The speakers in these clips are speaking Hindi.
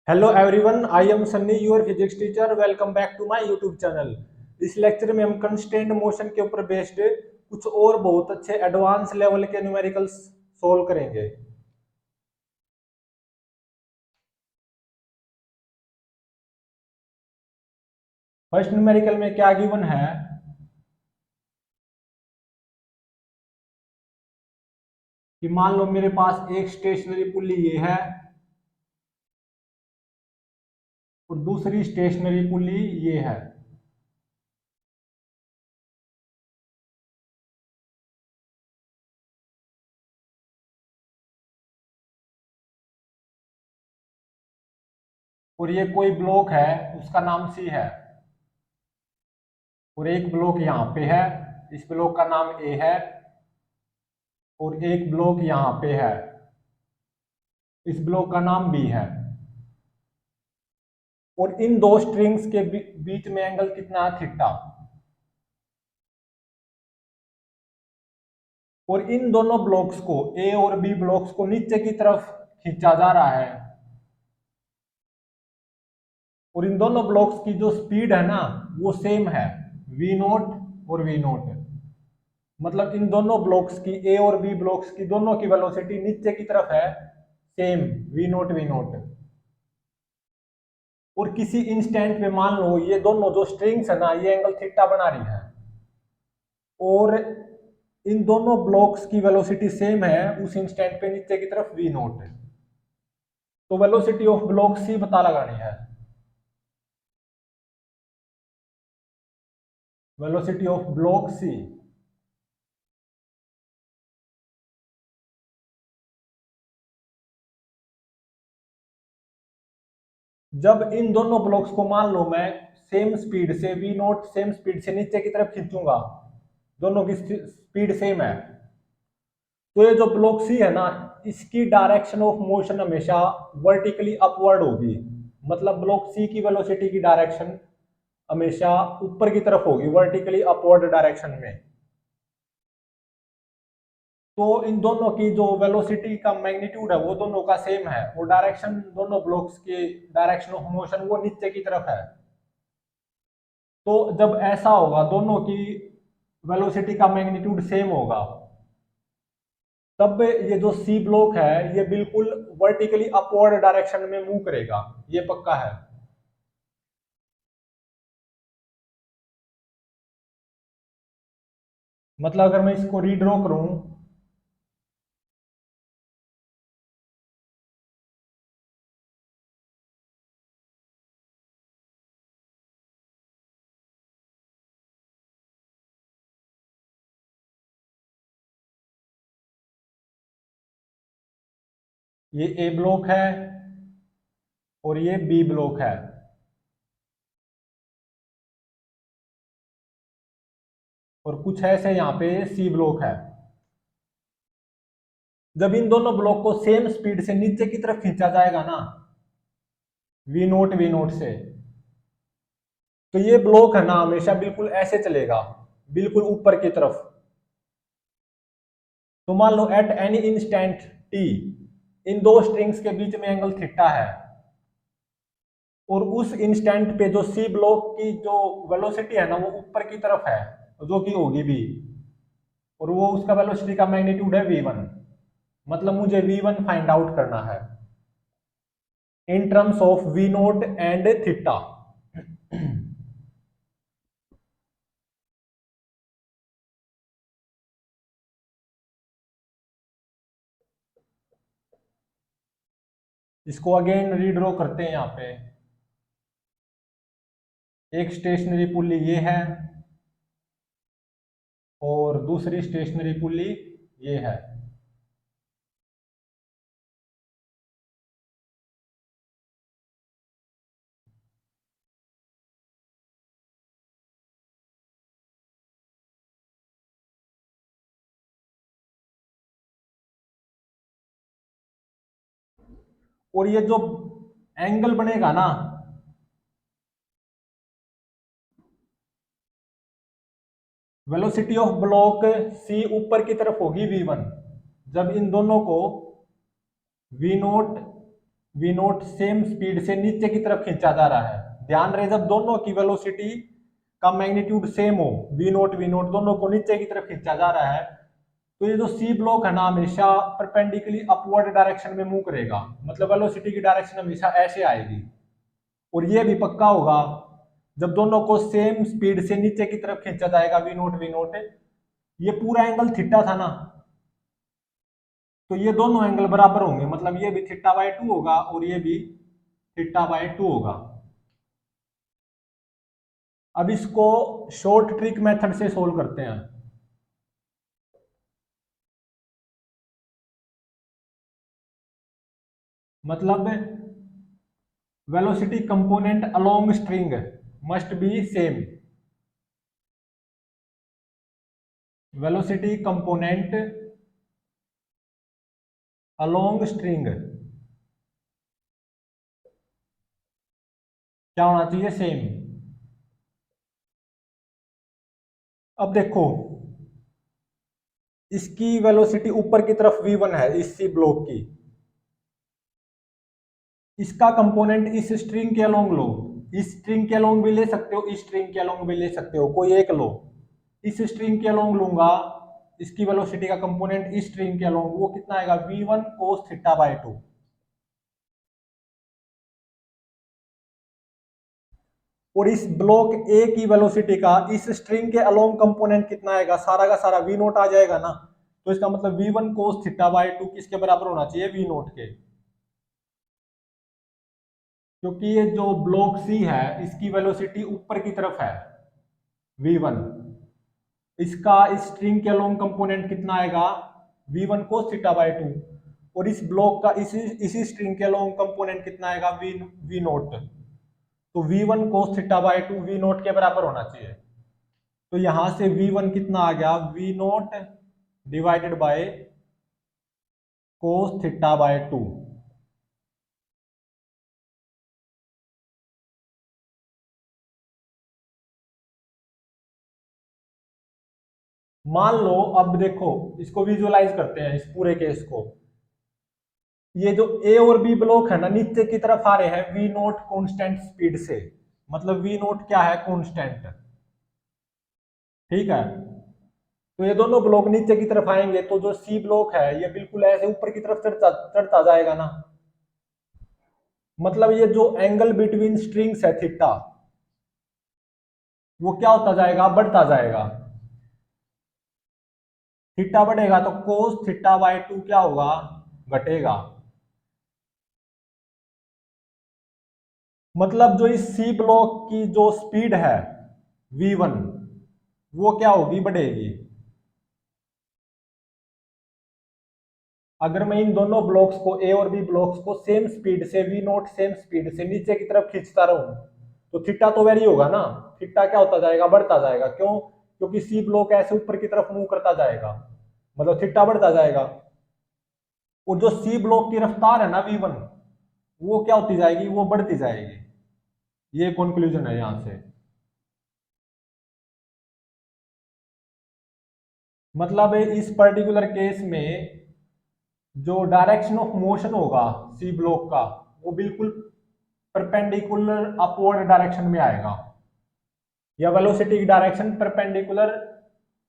Hello everyone, I am Sunny, your physics teacher. Welcome back to my YouTube channel. इस लेक्चर में हम कंस्ट्रेंट मोशन के ऊपर बेस्ड कुछ और बहुत अच्छे एडवांस लेवल के न्यूमेरिकल्स सोल्व करेंगे। फर्स्ट न्यूमेरिकल में क्या गिवन है कि मान लो मेरे पास एक स्टेशनरी पुल्ली ये है और दूसरी स्टेशनरी पुल्ली ये है। और ये कोई ब्लॉक है, उसका नाम सी है। और एक ब्लॉक यहाँ पे है, इस ब्लॉक का नाम ए है। और एक ब्लॉक यहाँ पे है, इस ब्लॉक का नाम बी है। और इन दो स्ट्रिंग्स के बीच में एंगल कितना है? थीटा। और इन दोनों ब्लॉक्स को, ए और बी ब्लॉक्स को नीचे की तरफ खींचा जा रहा है। और इन दोनों ब्लॉक्स की जो स्पीड है ना, वो सेम है, वी नोट और वी नोट। मतलब इन दोनों ब्लॉक्स की, ए और बी ब्लॉक्स की दोनों की वेलोसिटी नीचे की तरफ है, same, V naught V naught. और किसी इंस्टेंट पे मान लो ये दोनों जो स्ट्रिंग्स है ना, ये एंगल थीटा बना रही है। और इन दोनों ब्लॉक्स की वेलोसिटी सेम है उस इंस्टेंट पे नीचे की तरफ वी नोट। तो वेलोसिटी ऑफ ब्लॉक सी पता लगानी है। Velocity of block C. जब इन दोनों ब्लॉक्स को मान लो मैं सेम स्पीड से, वी नोट सेम स्पीड से नीचे की तरफ खींचूंगा, दोनों की स्पीड सेम है, तो ये जो ब्लॉक सी है ना, इसकी डायरेक्शन ऑफ मोशन हमेशा वर्टिकली अपवर्ड होगी। मतलब ब्लॉक सी की वेलोसिटी की डायरेक्शन हमेशा ऊपर की तरफ होगी, वर्टिकली अपवर्ड डायरेक्शन में। तो इन दोनों की जो वेलोसिटी का मैग्नीट्यूड है वो दोनों का सेम है, और डायरेक्शन दोनों ब्लॉक्स की डायरेक्शन ऑफ मोशन वो नीचे की तरफ है। तो जब ऐसा होगा, दोनों की वेलोसिटी का मैग्नीट्यूड सेम होगा, तब ये जो सी ब्लॉक है ये बिल्कुल वर्टिकली अपवर्ड डायरेक्शन में मूव करेगा, ये पक्का है। मतलब अगर मैं इसको रीड्रॉ करूं, ये ए ब्लॉक है और ये बी ब्लॉक है। और कुछ ऐसे यहाँ पे सी ब्लॉक है। जब इन दोनों ब्लॉक को सेम स्पीड से नीचे की तरफ खींचा जाएगा ना, वी नोट से, तो ये ब्लॉक है ना हमेशा बिल्कुल ऐसे चलेगा, बिल्कुल ऊपर की तरफ। तो मान लो एट एनी इंस्टेंट टी, इन दो स्ट्रिंग्स के बीच में एंगल थीटा है। और उस इंस्टेंट पे जो सी ब्लॉक की जो वेलोसिटी है ना, वो ऊपर की तरफ है, जो कि होगी वी। और वो उसका वेलोसिटी का मैग्नीट्यूड है v1। मतलब मुझे v1 फाइंड आउट करना है in terms of V naught and theta. इसको अगेन रीड्रॉ करते हैं। यहाँ पे एक स्टेशनरी पुल्ली ये है और दूसरी स्टेशनरी पुल्ली ये है। और ये जो एंगल बनेगा ना, वेलोसिटी ऑफ ब्लॉक सी ऊपर की तरफ होगी v1, जब इन दोनों को V naught V naught same speed से नीचे की तरफ खींचा जा रहा है। ध्यान रहे जब दोनों की वेलोसिटी का मैग्नीट्यूड सेम हो, वी नोट दोनों को नीचे की तरफ खींचा जा रहा है, तो ये जो सी ब्लॉक है ना हमेशा परपेंडिकुलरली अपवर्ड डायरेक्शन में मूव करेगा, मतलब वेलोसिटी की डायरेक्शन हमेशा ऐसे आएगी। और ये भी पक्का होगा जब दोनों को सेम स्पीड से नीचे की तरफ खींचा जाएगा वी नोट, ये पूरा एंगल थीटा था ना, तो ये दोनों एंगल बराबर होंगे, मतलब ये भी थीटा बाय 2 होगा और ये भी थीटा बाय 2 होगा। अब इसको शॉर्ट ट्रिक मेथड से सोल्व करते हैं। मतलब velocity component along string must be same. Velocity component along string क्या होना चाहिए? सेम। अब देखो इसकी वेलोसिटी ऊपर की तरफ v1 है इस सी ब्लॉक की, इसका कंपोनेंट इस स्ट्रिंग के अलोंग लो, इस स्ट्रिंग के अलोंग भी ले सकते हो, इस स्ट्रिंग के अलोंग भी ले सकते हो, कोई एक लो। इस स्ट्रिंग के अलोंग लूंगा, इसकी वेलोसिटी का कंपोनेंट इस स्ट्रिंग के अलोंग, वो कितना आएगा? v1 cos theta by 2। और इस ब्लॉक ए की वेलोसिटी का इस स्ट्रिंग के अलोंग कंपोनेंट कितना आएगा? सारा का सारा वी नोट आ जाएगा ना, तो इसका मतलब v1 cos थीटा बाय 2 किसके बराबर होना चाहिए? वी नोट के। क्योंकि ये जो ब्लॉक सी है इसकी वेलोसिटी ऊपर की तरफ है v1, इसका इस स्ट्रिंग के अलोंग कंपोनेंट कितना आएगा? v1 cos theta by 2। और इस ब्लॉक का इसी स्ट्रिंग के अलोंग कंपोनेंट कितना आएगा? V naught. तो v1 cos theta by 2 V naught के बराबर होना चाहिए। तो यहां से v1 कितना आ गया? V naught divided by cos theta by 2। मान लो, अब देखो इसको विजुअलाइज करते हैं इस पूरे केस को। ये जो ए और बी ब्लॉक है ना नीचे की तरफ आ रहे हैं वी नोट कॉन्स्टेंट स्पीड से, मतलब वी नोट क्या है? कॉन्स्टेंट। ठीक है, तो ये दोनों ब्लॉक नीचे की तरफ आएंगे तो जो सी ब्लॉक है ये बिल्कुल ऐसे ऊपर की तरफ चढ़ता चढ़ता जाएगा ना, मतलब ये जो एंगल बिटवीन स्ट्रिंग्स है थीटा, वो क्या होता जाएगा? बढ़ता जाएगा। थीटा बढ़ेगा तो कोस थीटा बाय 2 क्या होगा? घटेगा। मतलब जो इस सी ब्लॉक की जो स्पीड है v1, वो क्या होगी? बढ़ेगी। अगर मैं इन दोनों ब्लॉक्स को ए और बी ब्लॉक्स को सेम स्पीड से वी नोट सेम स्पीड से नीचे की तरफ खींचता रहूं, तो थीटा तो वेरी होगा ना, थीटा क्या होता जाएगा? बढ़ता जाएगा। क्यों? क्योंकि सी ब्लॉक ऐसे ऊपर की तरफ मूव करता जाएगा, मतलब थीटा बढ़ता जाएगा। और जो सी ब्लॉक की रफ्तार है ना v1, वो क्या होती जाएगी? वो बढ़ती जाएगी। ये कंक्लूजन है यहां से। मतलब इस पर्टिकुलर केस में जो डायरेक्शन ऑफ मोशन होगा सी ब्लॉक का, वो बिल्कुल परपेंडिकुलर अपवर्ड डायरेक्शन में आएगा, या वेलोसिटी की डायरेक्शन परपेंडिकुलर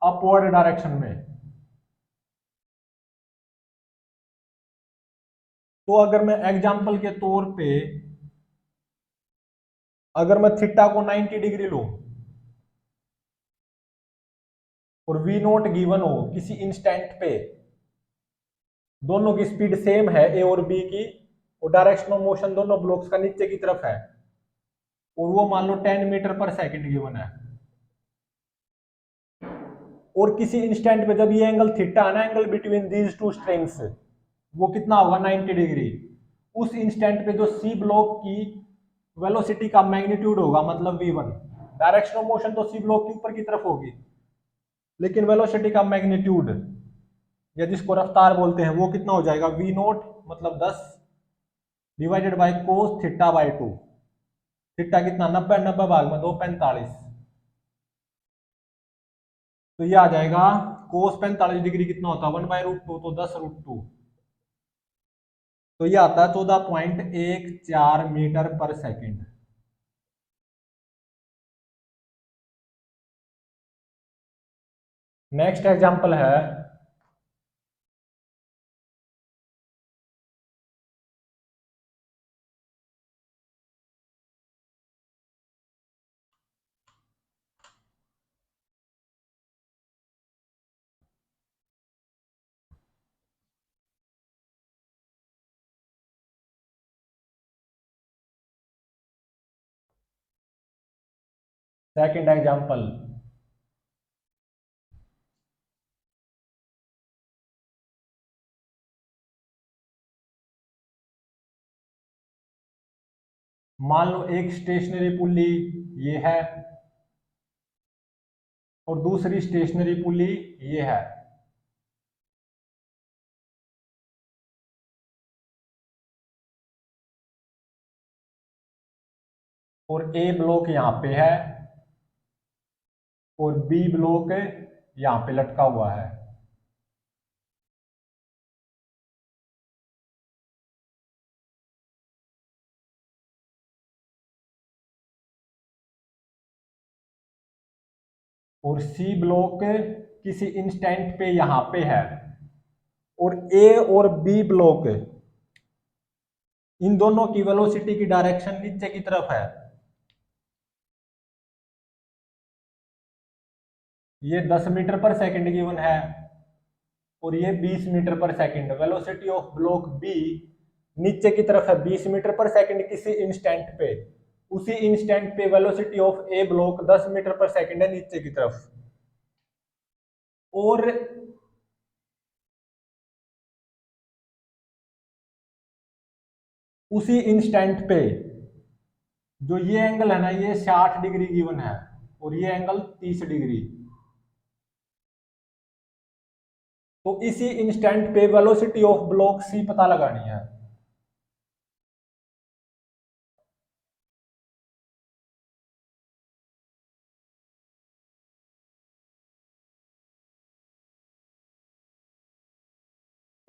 अपवर्ड डायरेक्शन में। तो अगर मैं एग्जांपल के तौर पे, अगर मैं थीटा को 90 डिग्री लूं और वी नोट गिवन हो किसी इंस्टेंट पे, दोनों की स्पीड सेम है ए और बी की, और डायरेक्शन ऑफ मोशन दोनों ब्लॉक्स का नीचे की तरफ है, और वो मान लो 10 मीटर पर सेकंड गिवन है, और किसी इंस्टेंट पे जब ये एंगल थीटा है ना, angle between these two strings, वो कितना होगा? 90 डिग्री। उस इंस्टेंट पे जो सी ब्लॉक की वेलोसिटी का मैग्नीट्यूड होगा, मतलब v1, डायरेक्शन ऑफ मोशन तो सी ब्लॉक की ऊपर की तरफ होगी, लेकिन वेलोसिटी का मैग्नीट्यूड या जिसको रफ्तार बोलते हैं वो कितना हो जाएगा? वी नोट मतलब 10 divided by cos theta by 2। Theta कितना? 90, 90 भाग में 2 45, तो ये आ जाएगा कोस 45 डिग्री कितना होता है? 1/√2, तो 10√2। तो ये आता है 14.14 मीटर पर सेकेंड। नेक्स्ट एग्जाम्पल है, सेकंड एग्जाम्पल। मान लो एक स्टेशनरी पुल्ली ये है और दूसरी स्टेशनरी पुल्ली ये है। और ए ब्लॉक यहाँ पे है और बी ब्लॉक यहाँ पे लटका हुआ है। और सी ब्लॉक किसी इंस्टेंट पे यहाँ पे है और ए और बी ब्लॉक इन दोनों की वेलोसिटी की डायरेक्शन नीचे की तरफ है। ये 10 मीटर पर सेकंड गिवन है और ये 20 metre per second. Velocity of block B नीचे की तरफ है 20 मीटर पर सेकंड किसी इंस्टेंट पे। उसी इंस्टेंट पे velocity of A block 10 metre per second है नीचे की तरफ। और उसी इंस्टेंट पे जो ये एंगल है ना, ये 60 डिग्री गिवन है और ये एंगल 30 डिग्री। तो इसी इंस्टेंट पे वेलोसिटी ऑफ ब्लॉक सी पता लगानी है।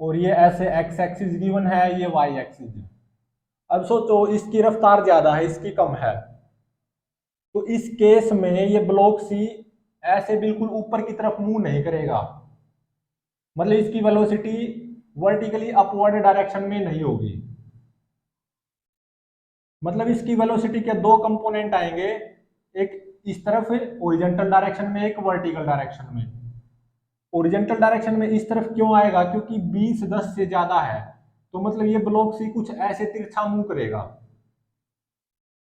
और ये ऐसे एक्स एक्सिस गिवन है, ये वाई एक्सिस। अब सोचो इसकी रफ्तार ज्यादा है इसकी कम है, तो इस केस में ये ब्लॉक सी ऐसे बिल्कुल ऊपर की तरफ मूव नहीं करेगा। मतलब इसकी वेलोसिटी वर्टिकली अपवर्ड डायरेक्शन में नहीं होगी। मतलब इसकी वेलोसिटी के दो कंपोनेंट आएंगे, एक इस तरफ ओरिजेंटल डायरेक्शन में, एक वर्टिकल डायरेक्शन में। ओरिजेंटल डायरेक्शन में इस तरफ क्यों आएगा, क्योंकि 20 10 से ज्यादा है, तो मतलब ये ब्लॉक सी कुछ ऐसे तिरछा मूव करेगा।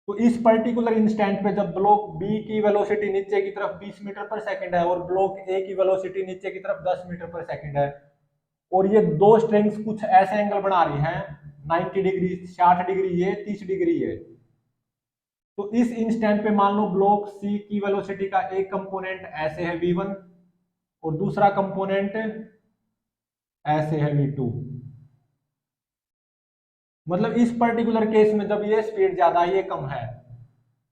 तो इस पर्टिकुलर इंस्टेंट पे जब ब्लॉक बी की वेलोसिटी नीचे की तरफ 20 मीटर पर सेकंड है और ब्लॉक ए की वेलोसिटी नीचे की तरफ 10 मीटर पर सेकंड है, और ये दो स्ट्रिंग्स कुछ ऐसे एंगल बना रही हैं 90 डिग्री, 60 डिग्री ये, 30 डिग्री ये, तो इस इंस्टेंट पे मान लो ब्लॉक सी की वेलोसिटी का एक कंपोनेंट ऐसे है v1 और दूसरा कंपोनेंट ऐसे है v2। मतलब इस पर्टिकुलर केस में जब ये स्पीड ज्यादा ये कम है,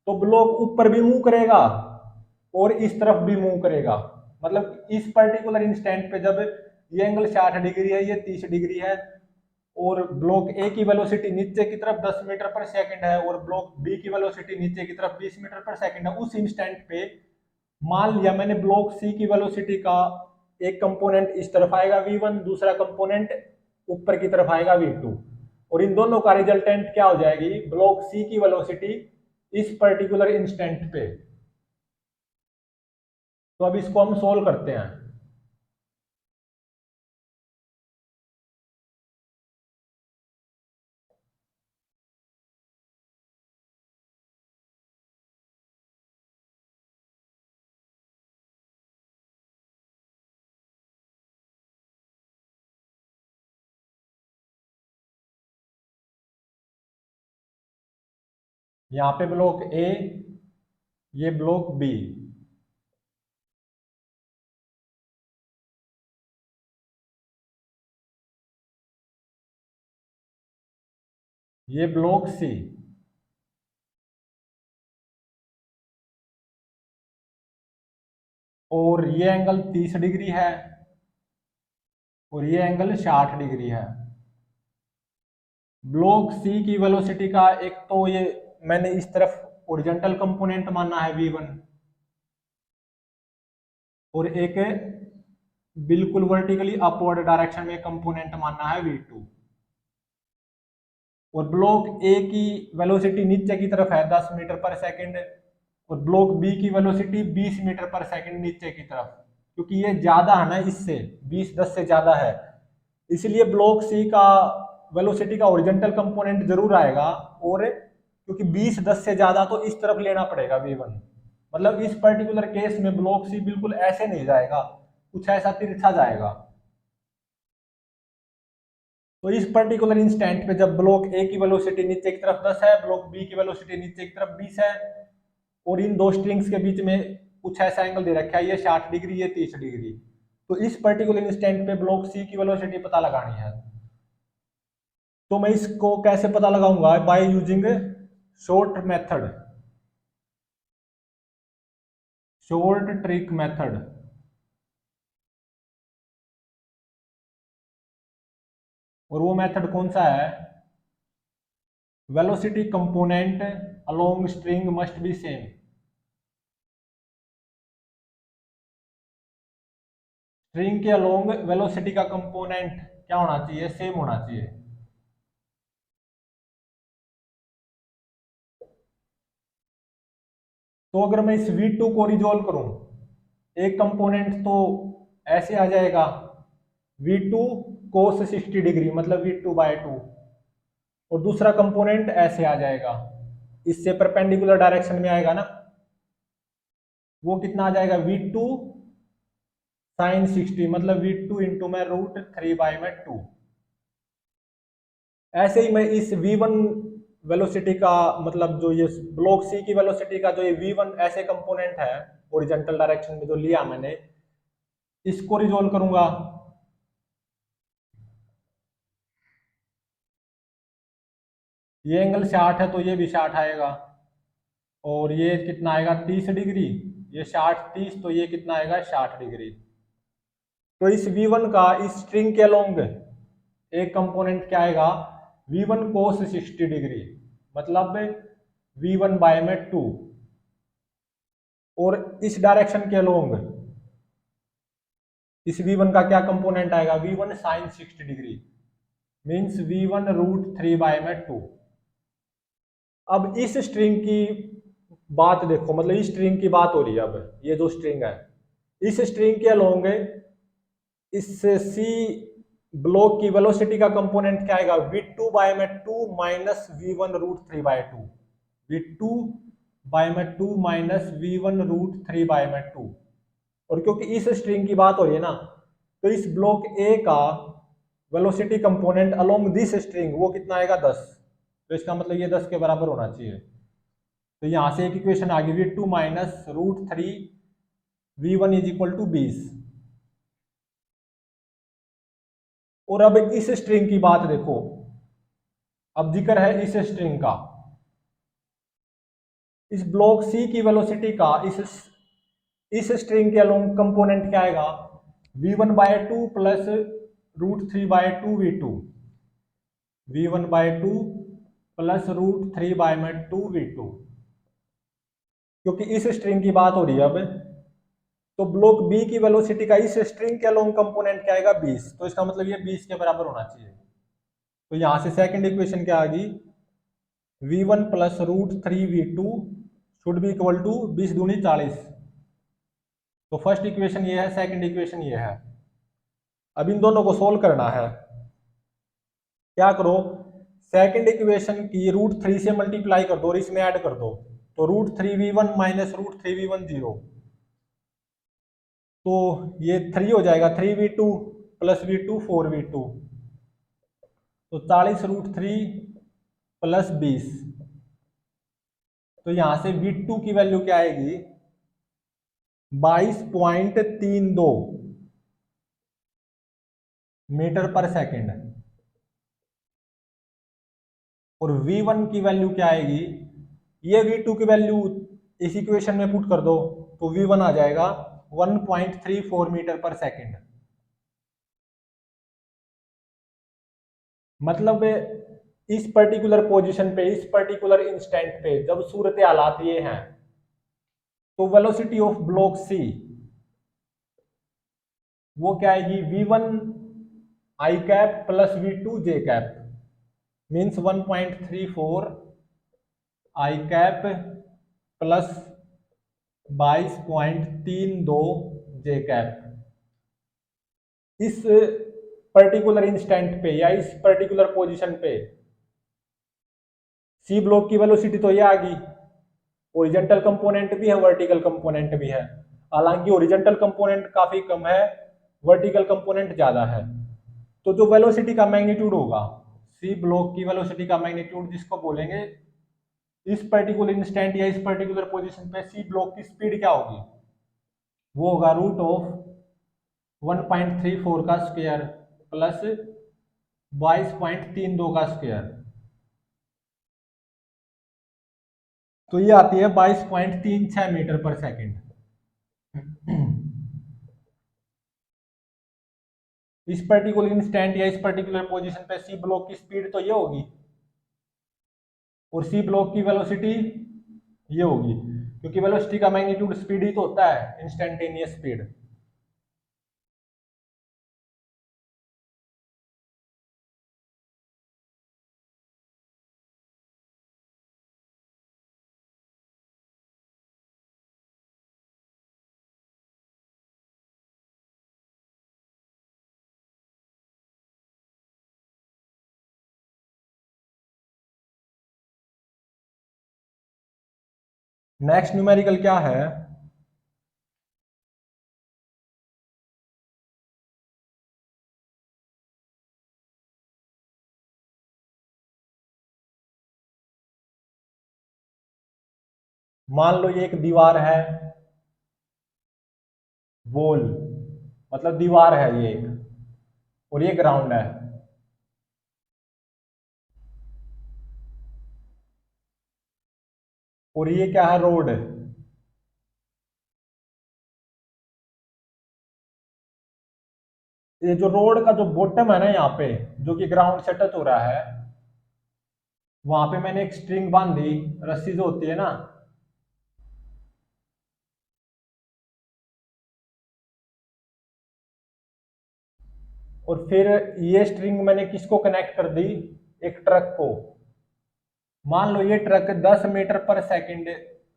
तो ब्लॉक ऊपर भी मूव करेगा और इस तरफ भी मूव करेगा। मतलब इस पर्टिकुलर इंस्टेंट पे जब ये एंगल 60 डिग्री है, ये 30 डिग्री है, और ब्लॉक ए की वेलोसिटी नीचे की तरफ 10 मीटर पर सेकंड है और ब्लॉक बी की वेलोसिटी नीचे की तरफ 20 मीटर पर सेकंड है, उस इंस्टेंट पे मान लिया मैंने ब्लॉक सी की वेलोसिटी का एक कंपोनेंट इस तरफ आएगा v1, दूसरा कंपोनेंट ऊपर की तरफ आएगा v2, और इन दोनों का रिजल्टेंट क्या हो जाएगी, ब्लॉक सी की वेलोसिटी इस पर्टिकुलर इंस्टेंट पे। तो अब इसको हम सोल्व करते हैं। यहाँ पे ब्लॉक ए, ये ब्लॉक बी। ये ब्लॉक सी। और ये एंगल 30 डिग्री है और ये एंगल 60 डिग्री है। ब्लॉक सी की वेलोसिटी का एक तो ये मैंने इस तरफ ओरिजेंटल कंपोनेंट माना है v1, और एक बिल्कुल वर्टिकली अपवर्ड डायरेक्शन में कंपोनेंट मानना है v2। और ब्लॉक ए की वेलोसिटी नीचे की तरफ है 10 मीटर पर सेकंड, और ब्लॉक बी की वेलोसिटी 20 मीटर पर सेकंड नीचे की तरफ। क्योंकि ये ज्यादा है ना, इससे 20-10 से ज्यादा है, इसलिए ब्लॉक सी का वेलोसिटी का ओरिजेंटल कंपोनेंट जरूर आएगा। और क्योंकि 20-10 से ज्यादा तो इस तरफ लेना पड़ेगा v1, मतलब इस पर्टिकुलर केस में ब्लॉक सी बिल्कुल ऐसे नहीं जाएगा, कुछ ऐसा तिरछा जाएगा। तो इस पर्टिकुलर इंस्टेंट पे जब ब्लॉक ए की वेलोसिटी नीचे की तरफ 10 है, ब्लॉक बी की वेलोसिटी नीचे की तरफ 20 है, और इन दो स्ट्रिंग्स के बीच में कुछ ऐसा एंगल दे रखा है, ये 60 डिग्री, ये 30 डिग्री। तो इस पर्टिकुलर इंस्टेंट पे ब्लॉक सी की वेलोसिटी पता लगानी है। तो मैं इसको कैसे पता लगाऊंगा? By using short method, short trick method. और वो मेथड कौन सा है? Velocity component along string must be same. String के अलोंग वेलोसिटी का कंपोनेंट क्या होना चाहिए? सेम होना चाहिए। तो अगर मैं इस v2 को रिजोल्व करूं, एक कंपोनेंट तो ऐसे आ जाएगा v2 cos 60 डिग्री, मतलब v2/2, और दूसरा कंपोनेंट ऐसे आ जाएगा, इससे परपेंडिकुलर डायरेक्शन में आएगा ना, वो कितना आ जाएगा? v2 sin 60, मतलब v2 इंटू में √3/2। ऐसे ही मैं इस v1 वेलोसिटी का, मतलब जो ये ब्लॉक सी की वेलोसिटी का जो ये v1 ऐसे कंपोनेंट है ओरिजेंटल डायरेक्शन में जो लिया मैंने, इसको रिजोल्व करूंगा। ये एंगल 60 है तो ये भी 60 आएगा, और ये कितना आएगा? 30 डिग्री। ये 60-30, तो ये कितना आएगा? 60 डिग्री। तो इस v1 का इस स्ट्रिंग के अलोंग एक कंपोनेंट क्या आएगा? v1 cos 60 डिग्री, मतलब v1/2। और इस डायरेक्शन के अलोंग इस v1 का क्या कंपोनेंट आएगा? v1 sin 60 degree, means v1 √3/2। अब इस स्ट्रिंग की बात देखो, मतलब इस स्ट्रिंग की बात हो रही है। अब ये जो स्ट्रिंग है, इस स्ट्रिंग के अलोंग इस सी ब्लॉक की वेलोसिटी का कंपोनेंट क्या आएगा? v2/2 minus v1 √3/2, v2/2 minus v1 √3/2। और क्योंकि इस स्ट्रिंग की बात हो रही है ना, तो इस ब्लॉक ए का velocity component along this string वो कितना आएगा? 10। तो इसका मतलब ये 10 के बराबर होना चाहिए। तो यहां से एक इक्वेशन आ गई, v2 minus √3 v1 is equal to 20। और अब इस स्ट्रिंग की बात देखो, अब जिक्र है इस स्ट्रिंग का, इस ब्लॉक सी की वेलोसिटी का इस स्ट्रिंग के अलोंग कंपोनेंट क्या आएगा? v1/2 plus √3/2 v2, v1/2 plus √3/2 v2। क्योंकि इस स्ट्रिंग की बात हो रही है अब, तो ब्लॉक बी की वेलोसिटी का इस स्ट्रिंग के अलोंग कंपोनेंट क्या आएगा? 20। तो इसका मतलब ये 20 के बराबर होना चाहिए। तो यहां से सेकंड इक्वेशन क्या आ गई? v1 plus √3v2 should be equal to 20 दूनी 40। तो फर्स्ट इक्वेशन ये है, सेकंड इक्वेशन ये है। अब इन दोनों को सोल्व करना है। क्या करो? सेकंड इक्वेशन की √3 से मल्टीप्लाई कर दो और इसमें ऐड कर दो, तो √3v1 माइनस √3v1 0। तो ये 3 हो जाएगा, 3v2 प्लस v2 4v2, तो 40 √3 प्लस 20। तो यहां से v2 की वैल्यू क्या आएगी? 22.32 मीटर पर सेकंड। और v1 की वैल्यू क्या आएगी? ये v2 की वैल्यू इस इक्वेशन में पुट कर दो, तो v1 आ जाएगा 1.34 मीटर पर सेकंड। मतलब इस पर्टिकुलर पोजीशन पे, इस पर्टिकुलर इंस्टेंट पे जब सूरत हालात ये हैं, तो वेलोसिटी ऑफ ब्लॉक सी वो क्या आएगी, v1 आई कैप प्लस v2 जे कैप, मीन्स 1.34 आई कैप प्लस 22.32 जे कैप। इस पर्टिकुलर इंस्टेंट पे या इस पर्टिकुलर पोजीशन पे सी ब्लॉक की वेलोसिटी तो ये आ गई, ओरिजेंटल कंपोनेंट भी है, वर्टिकल कंपोनेंट भी है। हालांकि ओरिजेंटल कंपोनेंट काफी कम है, वर्टिकल कंपोनेंट ज्यादा है। तो जो वेलोसिटी का मैग्नीट्यूड होगा, सी ब्लॉक की वेलोसिटी का मैग्नीट्यूड जिसको बोलेंगे, इस पर्टिकुलर इंस्टेंट या इस पर्टिकुलर पोजीशन पे सी ब्लॉक की स्पीड क्या होगी, वो होगा रूट ऑफ 1.34 का स्क्वायर प्लस 22.32 का स्क्वायर। तो ये आती है 22.36 मीटर पर सेकंड। इस पर्टिकुलर इंस्टेंट या इस पर्टिकुलर पोजीशन पे सी ब्लॉक की स्पीड तो ये होगी, और सी ब्लॉक की वेलोसिटी ये होगी, क्योंकि वेलोसिटी का मैग्नीट्यूड स्पीड ही तो होता है, इंस्टेंटेनियस स्पीड। नेक्स्ट न्यूमेरिकल क्या है, मान लो ये एक दीवार है, वॉल मतलब दीवार है ये एक, और ये ग्राउंड है। और ये क्या है, रोड। ये जो रोड का जो बॉटम है ना यहाँ पे, जो कि ग्राउंड से टच हो रहा है, वहां पे मैंने एक स्ट्रिंग बांधी, रस्सी जो होती है ना, और फिर ये स्ट्रिंग मैंने किसको कनेक्ट कर दी, एक ट्रक को। मान लो ये ट्रक 10 मीटर पर सेकंड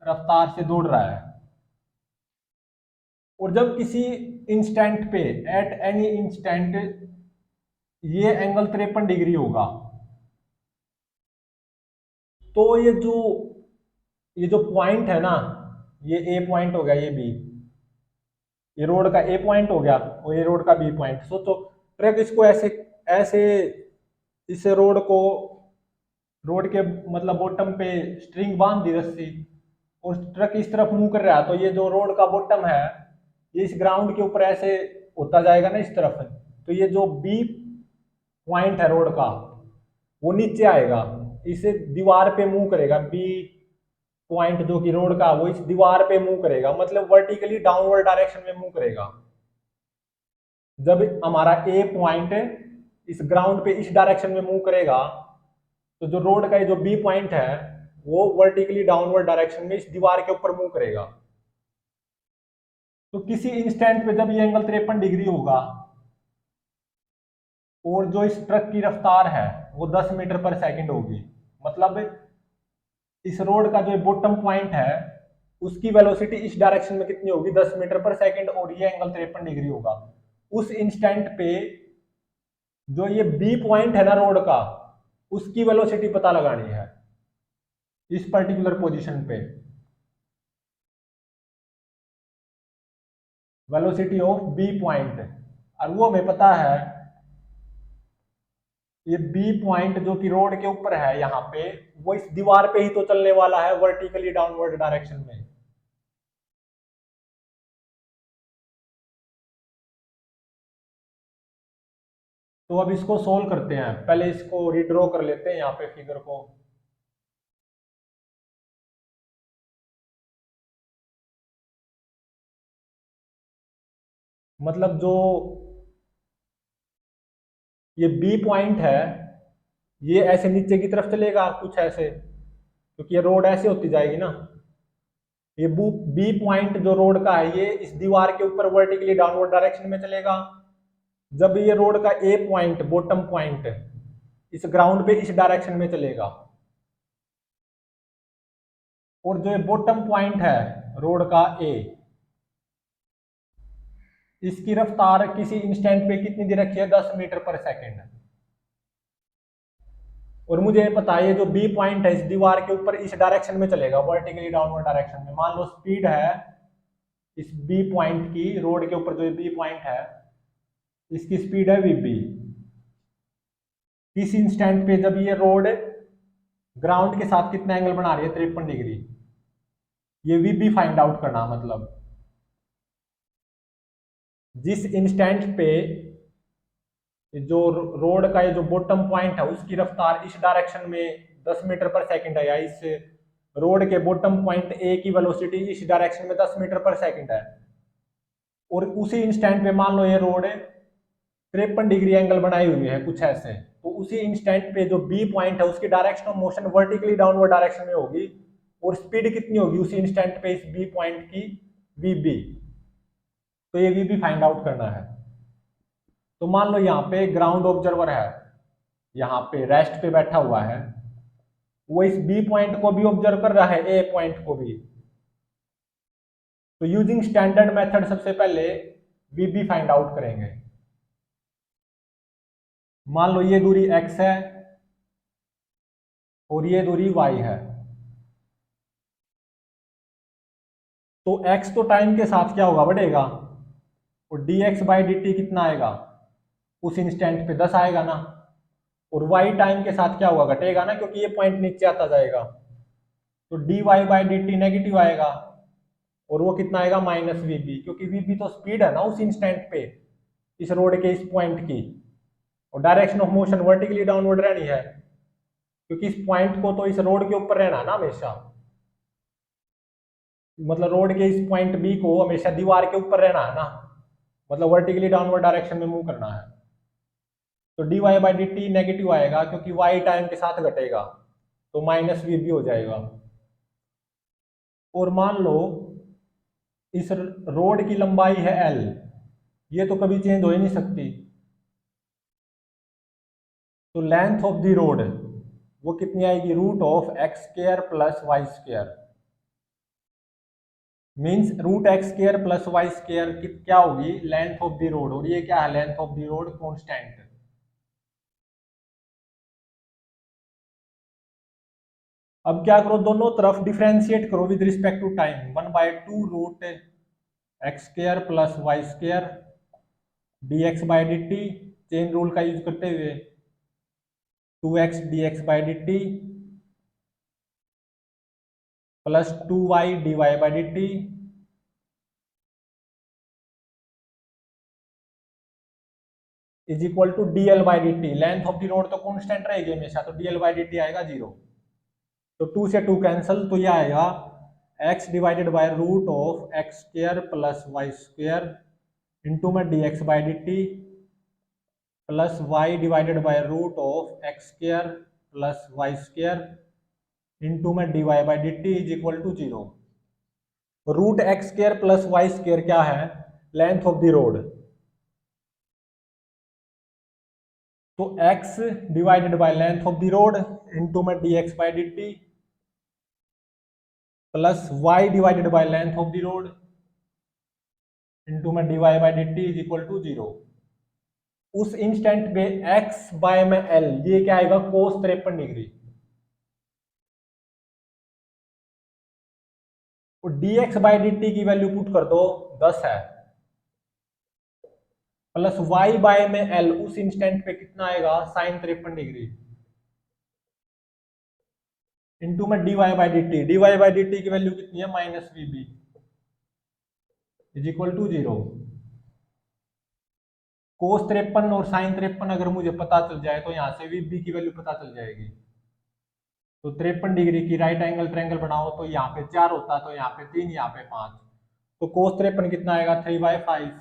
रफ्तार से दौड़ रहा है, और जब किसी इंस्टेंट पे, एट एनी इंस्टेंट, ये एंगल 53 डिग्री होगा, तो ये जो पॉइंट है ना, ये ए पॉइंट हो गया, ये बी, ये रोड का ए पॉइंट हो गया और ये रोड का बी पॉइंट। सोचो ट्रक इसको ऐसे ऐसे इस रोड को, रोड के मतलब बॉटम पे स्ट्रिंग बांध दी रस्सी, और ट्रक इस तरफ मूव कर रहा है, तो ये जो रोड का बॉटम है, ये इस ग्राउंड के ऊपर ऐसे होता जाएगा ना इस तरफ। तो ये जो बी पॉइंट है रोड का, वो नीचे आएगा, इसे दीवार पे मूव करेगा। बी पॉइंट जो कि रोड का, वो इस दीवार पे मूव करेगा, मतलब वर्टिकली डाउनवर्ड डायरेक्शन में मूव करेगा। जब हमारा ए पॉइंट इस ग्राउंड पे इस डायरेक्शन में मूव करेगा, तो जो रोड का ये जो बी पॉइंट है, वो वर्टिकली डाउनवर्ड डायरेक्शन में इस दीवार के ऊपर मूव करेगा। तो किसी इंस्टेंट पे जब ये एंगल 53 डिग्री होगा, और जो इस ट्रक की रफ्तार है वो 10 मीटर पर सेकंड होगी, मतलब इस रोड का जो बॉटम पॉइंट है, उसकी वेलोसिटी इस डायरेक्शन में कितनी होगी, 10 मीटर पर सेकंड, और ये एंगल 53 डिग्री होगा। उस इंस्टेंट पे जो ये बी पॉइंट है ना रोड का, उसकी वेलोसिटी पता लगानी है इस पर्टिकुलर पोजीशन पे, वेलोसिटी ऑफ बी पॉइंट। और वो हमें पता है, ये बी पॉइंट जो कि रोड के ऊपर है यहाँ पे, वो इस दीवार पे ही तो चलने वाला है वर्टिकली डाउनवर्ड डायरेक्शन में। तो अब इसको सोल्व करते हैं, पहले इसको रिड्रॉ कर लेते हैं यहाँ पे फिगर को। मतलब जो ये बी पॉइंट है, ये ऐसे नीचे की तरफ चलेगा कुछ ऐसे, क्योंकि ये रोड ऐसे होती जाएगी ना। ये बी पॉइंट जो रोड का है ये इस दीवार के ऊपर वर्टिकली डाउनवर्ड डायरेक्शन में चलेगा। जब ये रोड का ए पॉइंट बॉटम पॉइंट इस ग्राउंड पे इस डायरेक्शन में चलेगा, और जो ये बॉटम पॉइंट है रोड का ए, इसकी रफ्तार किसी इंस्टेंट पे कितनी दे रखी है, 10 मीटर पर सेकेंड। और मुझे ये पता है ये जो बी पॉइंट है इस दीवार के ऊपर इस डायरेक्शन में चलेगा, वर्टिकली डाउनवर्ड डायरेक्शन में। मान लो स्पीड है इस बी पॉइंट की, रोड के ऊपर जो बी पॉइंट है इसकी स्पीड है वीबी। इस इंस्टेंट पे जब ये रोड ग्राउंड के साथ कितना एंगल बना रही है, 53 डिग्री, ये वीबी फाइंड आउट करना। मतलब जिस इंस्टेंट पे जो रोड का ये जो बॉटम पॉइंट है उसकी रफ्तार इस डायरेक्शन में 10 मीटर पर सेकंड है, या इस रोड के बॉटम पॉइंट ए की वेलोसिटी इस डायरेक्शन में 10 मीटर पर सेकंड है, और उसी इंस्टेंट पे मान लो ये रोड 53 डिग्री एंगल बनाई हुई है कुछ ऐसे, तो उसी इंस्टेंट पे जो बी पॉइंट है उसकी direction of motion vertically downward direction में होगी, और स्पीड कितनी होगी उसी इंस्टेंट पे इस बी पॉइंट की, वीबी। तो ये वीबी फाइंड आउट करना है। तो मान लो यहाँ पे ग्राउंड ऑब्जर्वर है, यहाँ पे रेस्ट पे बैठा हुआ है, वो इस बी पॉइंट को भी ऑब्जर्व कर रहा है, ए पॉइंट को भी। तो यूजिंग स्टैंडर्ड मेथड सबसे पहले वीबी फाइंड आउट करेंगे। मान लो ये दूरी x है और ये दूरी y है, तो x तो टाइम के साथ क्या होगा, बढ़ेगा, और dx बाई डी टी कितना आएगा, उस इंस्टेंट पे 10 आएगा ना। और y टाइम के साथ क्या होगा, घटेगा ना, क्योंकि ये पॉइंट नीचे आता जाएगा, तो dy by D T negative आएगा, और वो कितना आएगा, माइनस वीबी, क्योंकि वीबी तो स्पीड है ना उस इंस्टेंट पे इस रोड के इस पॉइंट की, और direction of motion vertically downward रहनी है, क्योंकि इस पॉइंट को तो इस रोड के ऊपर रहना है ना हमेशा। मतलब रोड के इस पॉइंट बी को हमेशा दीवार के ऊपर रहना है ना, मतलब वर्टिकली डाउनवर्ड डायरेक्शन में मूव करना है। तो D Y by D T negative आएगा, क्योंकि वाई टाइम के साथ घटेगा, तो माइनस वी भी हो जाएगा। और मान लो इस रोड की लंबाई है एल, ये तो कभी चेंज हो ही नहीं सकती, तो लेंथ ऑफ द रोड वो कितनी आएगी, root of x square plus Y square, means root x square plus Y square क्या होगी, लेंथ ऑफ द रोड। और ये क्या है, length of the rod constant. अब क्या करो, दोनों तरफ डिफरेंशिएट करो with respect to time, 1/2 root x square plus Y square D X by D T, chain rule का यूज करते हुए 2x dx by D T plus 2y dy by D T is equal to dl by D T. Length of the rod तो कांस्टेंट रहेगी हमेशा, तो dl बाई डी टी आएगा 0। तो 2 से 2 कैंसिल, तो ये आएगा x divided by root of x square plus Y square into में dx by D T plus y divided by root of x square plus Y square into में dy by D T is equal to 0। Root x square plus Y square क्या है, लेंथ ऑफ द रोड, तो x divided by length of the rod into में dx by D T plus y divided by length of the rod into में dy by D T is equal to 0। उस इंस्टेंट पे x बाय में l, ये क्या आएगा, कोस 53 डिग्री, और dx बाई डी टी की वैल्यू पुट कर दो 10 है, प्लस y बाय में l, उस इंस्टेंट पे कितना आएगा, साइन 53 डिग्री इंटू में dy by D T, dy by D T की वैल्यू कितनी है, minus VB is equal to 0। Cos 53 और साइन 53 अगर मुझे पता चल जाए तो यहाँ से वीबी की वैल्यू पता चल जाएगी। तो 53 डिग्री की राइट एंगल ट्रायंगल बनाओ, तो यहाँ पे 4 होता, तो यहाँ पे 3, यहाँ पे 5, तो कोस 53 कितना आएगा, 3/5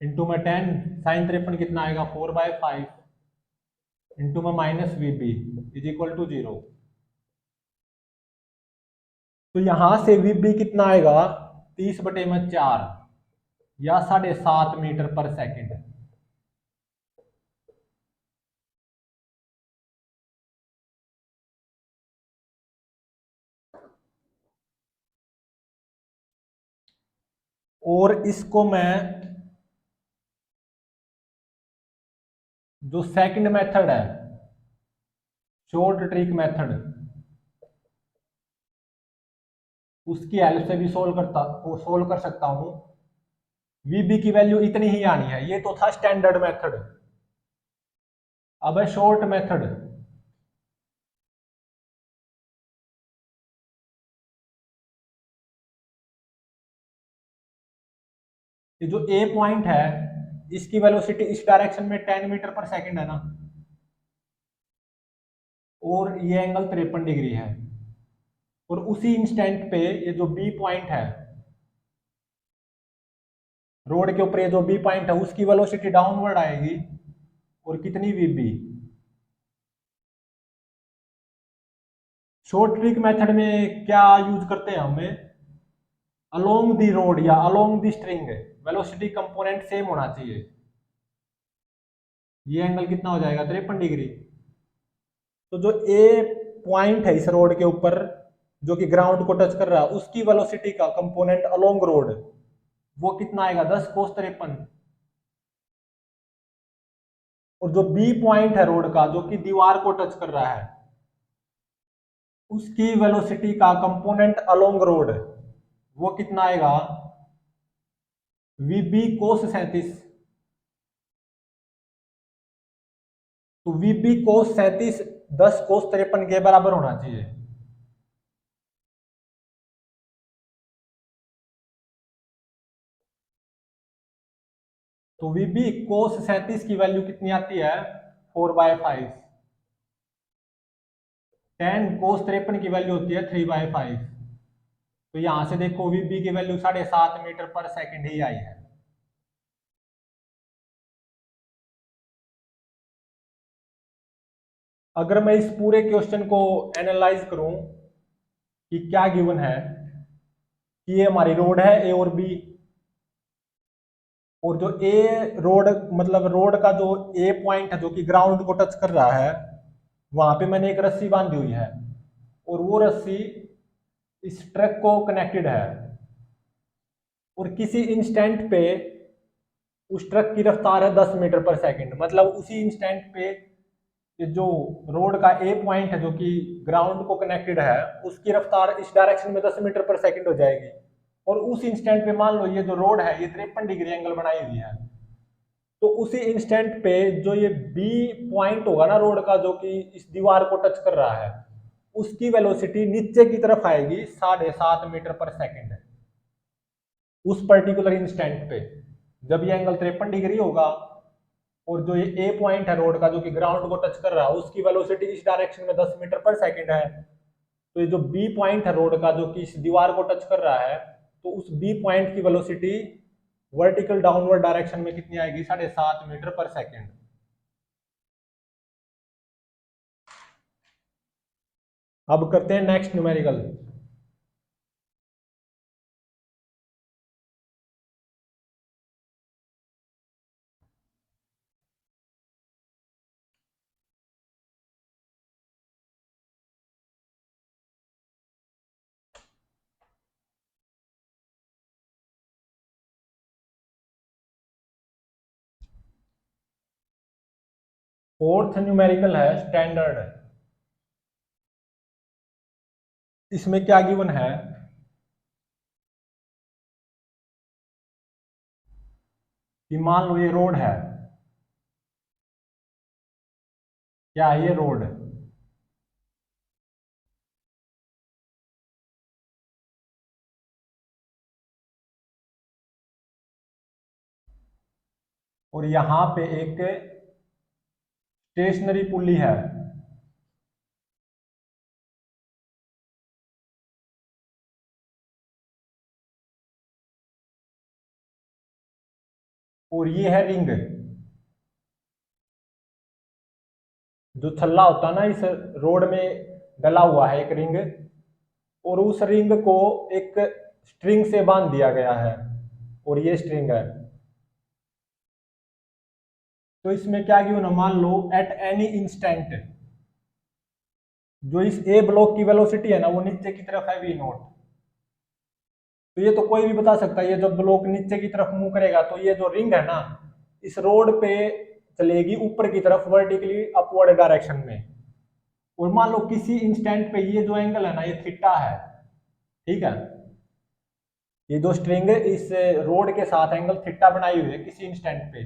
इंटू में 10, साइन 53 कितना आएगा, 4/5 इंटू में minus V B is equal to 0। तो यहां से वी बी कितना आएगा, 30/4 या 7.5 मीटर पर सेकेंड। और इसको मैं जो सेकंड मेथड है, शॉर्ट ट्रिक मेथड, उसकी हेल्प से भी सोल्व कर सकता हूं। वीबी की वैल्यू इतनी ही आनी है। ये तो था स्टैंडर्ड मेथड। अब है शॉर्ट मेथड। ये जो ए पॉइंट है, इसकी वेलोसिटी इस डायरेक्शन में 10 मीटर पर सेकेंड है ना, और ये एंगल 53 डिग्री है। और उसी इंस्टेंट पे ये जो बी पॉइंट है, रोड के ऊपर ये जो बी पॉइंट है, उसकी वेलोसिटी डाउनवर्ड आएगी। और कितनी, वीबी। शॉर्ट ट्रिक मेथड में क्या यूज करते हैं हमें, अलोंग दी रोड या along the string velocity component same होना चाहिए। ये एंगल कितना हो जाएगा, 53 डिग्री। तो जो ए पॉइंट है इस रोड के ऊपर, जो कि ग्राउंड को टच कर रहा है, उसकी वेलोसिटी का कंपोनेंट अलोंग रोड वो कितना आएगा, 10 cos 53। और जो बी पॉइंट है रोड का, जो कि दीवार को टच कर रहा है, उसकी वेलोसिटी का कंपोनेंट अलोंग रोड वो कितना आएगा, VB cos 37। तो VB cos 37 10 cos 53 के बराबर होना चाहिए। तो VB cos 37 की वैल्यू कितनी आती है, 4/5। 10 cos 53 की वैल्यू होती है 3/5। तो यहां से देखो VB की वैल्यू 7.5 मीटर पर सेकेंड ही आई है। अगर मैं इस पूरे क्वेश्चन को एनालाइज करूं कि क्या गिवन है, कि ये हमारी रोड है ए और बी, और जो ए रोड, मतलब रोड का जो ए पॉइंट है जो कि ग्राउंड को टच कर रहा है, वहां पे मैंने एक रस्सी बांधी हुई है, और वो रस्सी इस ट्रक को कनेक्टेड है। और किसी इंस्टेंट पे उस ट्रक की रफ्तार है 10 मीटर पर सेकेंड। मतलब उसी इंस्टेंट पे ये जो रोड का ए पॉइंट है जो कि ग्राउंड को कनेक्टेड है, उसकी रफ्तार इस डायरेक्शन में 10 मीटर पर सेकेंड हो जाएगी। और उस इंस्टेंट पे मान लो ये जो रोड है ये 53 डिग्री एंगल बनाई हुई है। तो उसी इंस्टेंट पे जो ये बी पॉइंट होगा ना रोड का, जो कि इस दीवार को टच कर रहा है, उसकी वेलोसिटी नीचे की तरफ आएगी 7.5 मीटर पर सेकेंड, उस पर्टिकुलर इंस्टेंट पे, जब ये एंगल 53 डिग्री होगा। और जो ये ए पॉइंट है रोड का जो कि ग्राउंड को टच कर रहा है, उसकी वेलोसिटी इस डायरेक्शन में 10 मीटर पर सेकेंड है। तो ये जो बी पॉइंट है रोड का जो कि इस दीवार को टच कर रहा है, तो उस बी पॉइंट की वेलोसिटी वर्टिकल डाउनवर्ड डायरेक्शन में कितनी आएगी, 7.5 मीटर पर सेकेंड। अब करते हैं नेक्स्ट न्यूमेरिकल। फोर्थ न्यूमेरिकल है स्टैंडर्ड। इसमें क्या गिवन है, कि मान लो ये रोड है, क्या है ये रोड, और यहां पे एक स्टेशनरी पुली है। और ये है रिंग। जो छल्ला होता है ना, इस रोड में डला हुआ है एक रिंग, और उस रिंग को एक स्ट्रिंग से बांध दिया गया है, और ये स्ट्रिंग है। तो इसमें क्या गिवन है, मान लो एट एनी इंस्टेंट जो इस ए ब्लॉक की वेलोसिटी है ना वो नीचे की तरफ है वी नॉट। तो ये तो कोई भी बता सकता है, ये जब ब्लॉक नीचे की तरफ मूव करेगा तो ये जो रिंग है ना इस रोड पे चलेगी ऊपर की तरफ वर्टिकली अपवर्ड डायरेक्शन में। और मान लो किसी इंस्टेंट पे ये जो एंगल है ना ये थीटा है, ठीक है, ये जो स्ट्रिंग इस रोड के साथ एंगल थीटा बनाई हुई है किसी इंस्टेंट पे,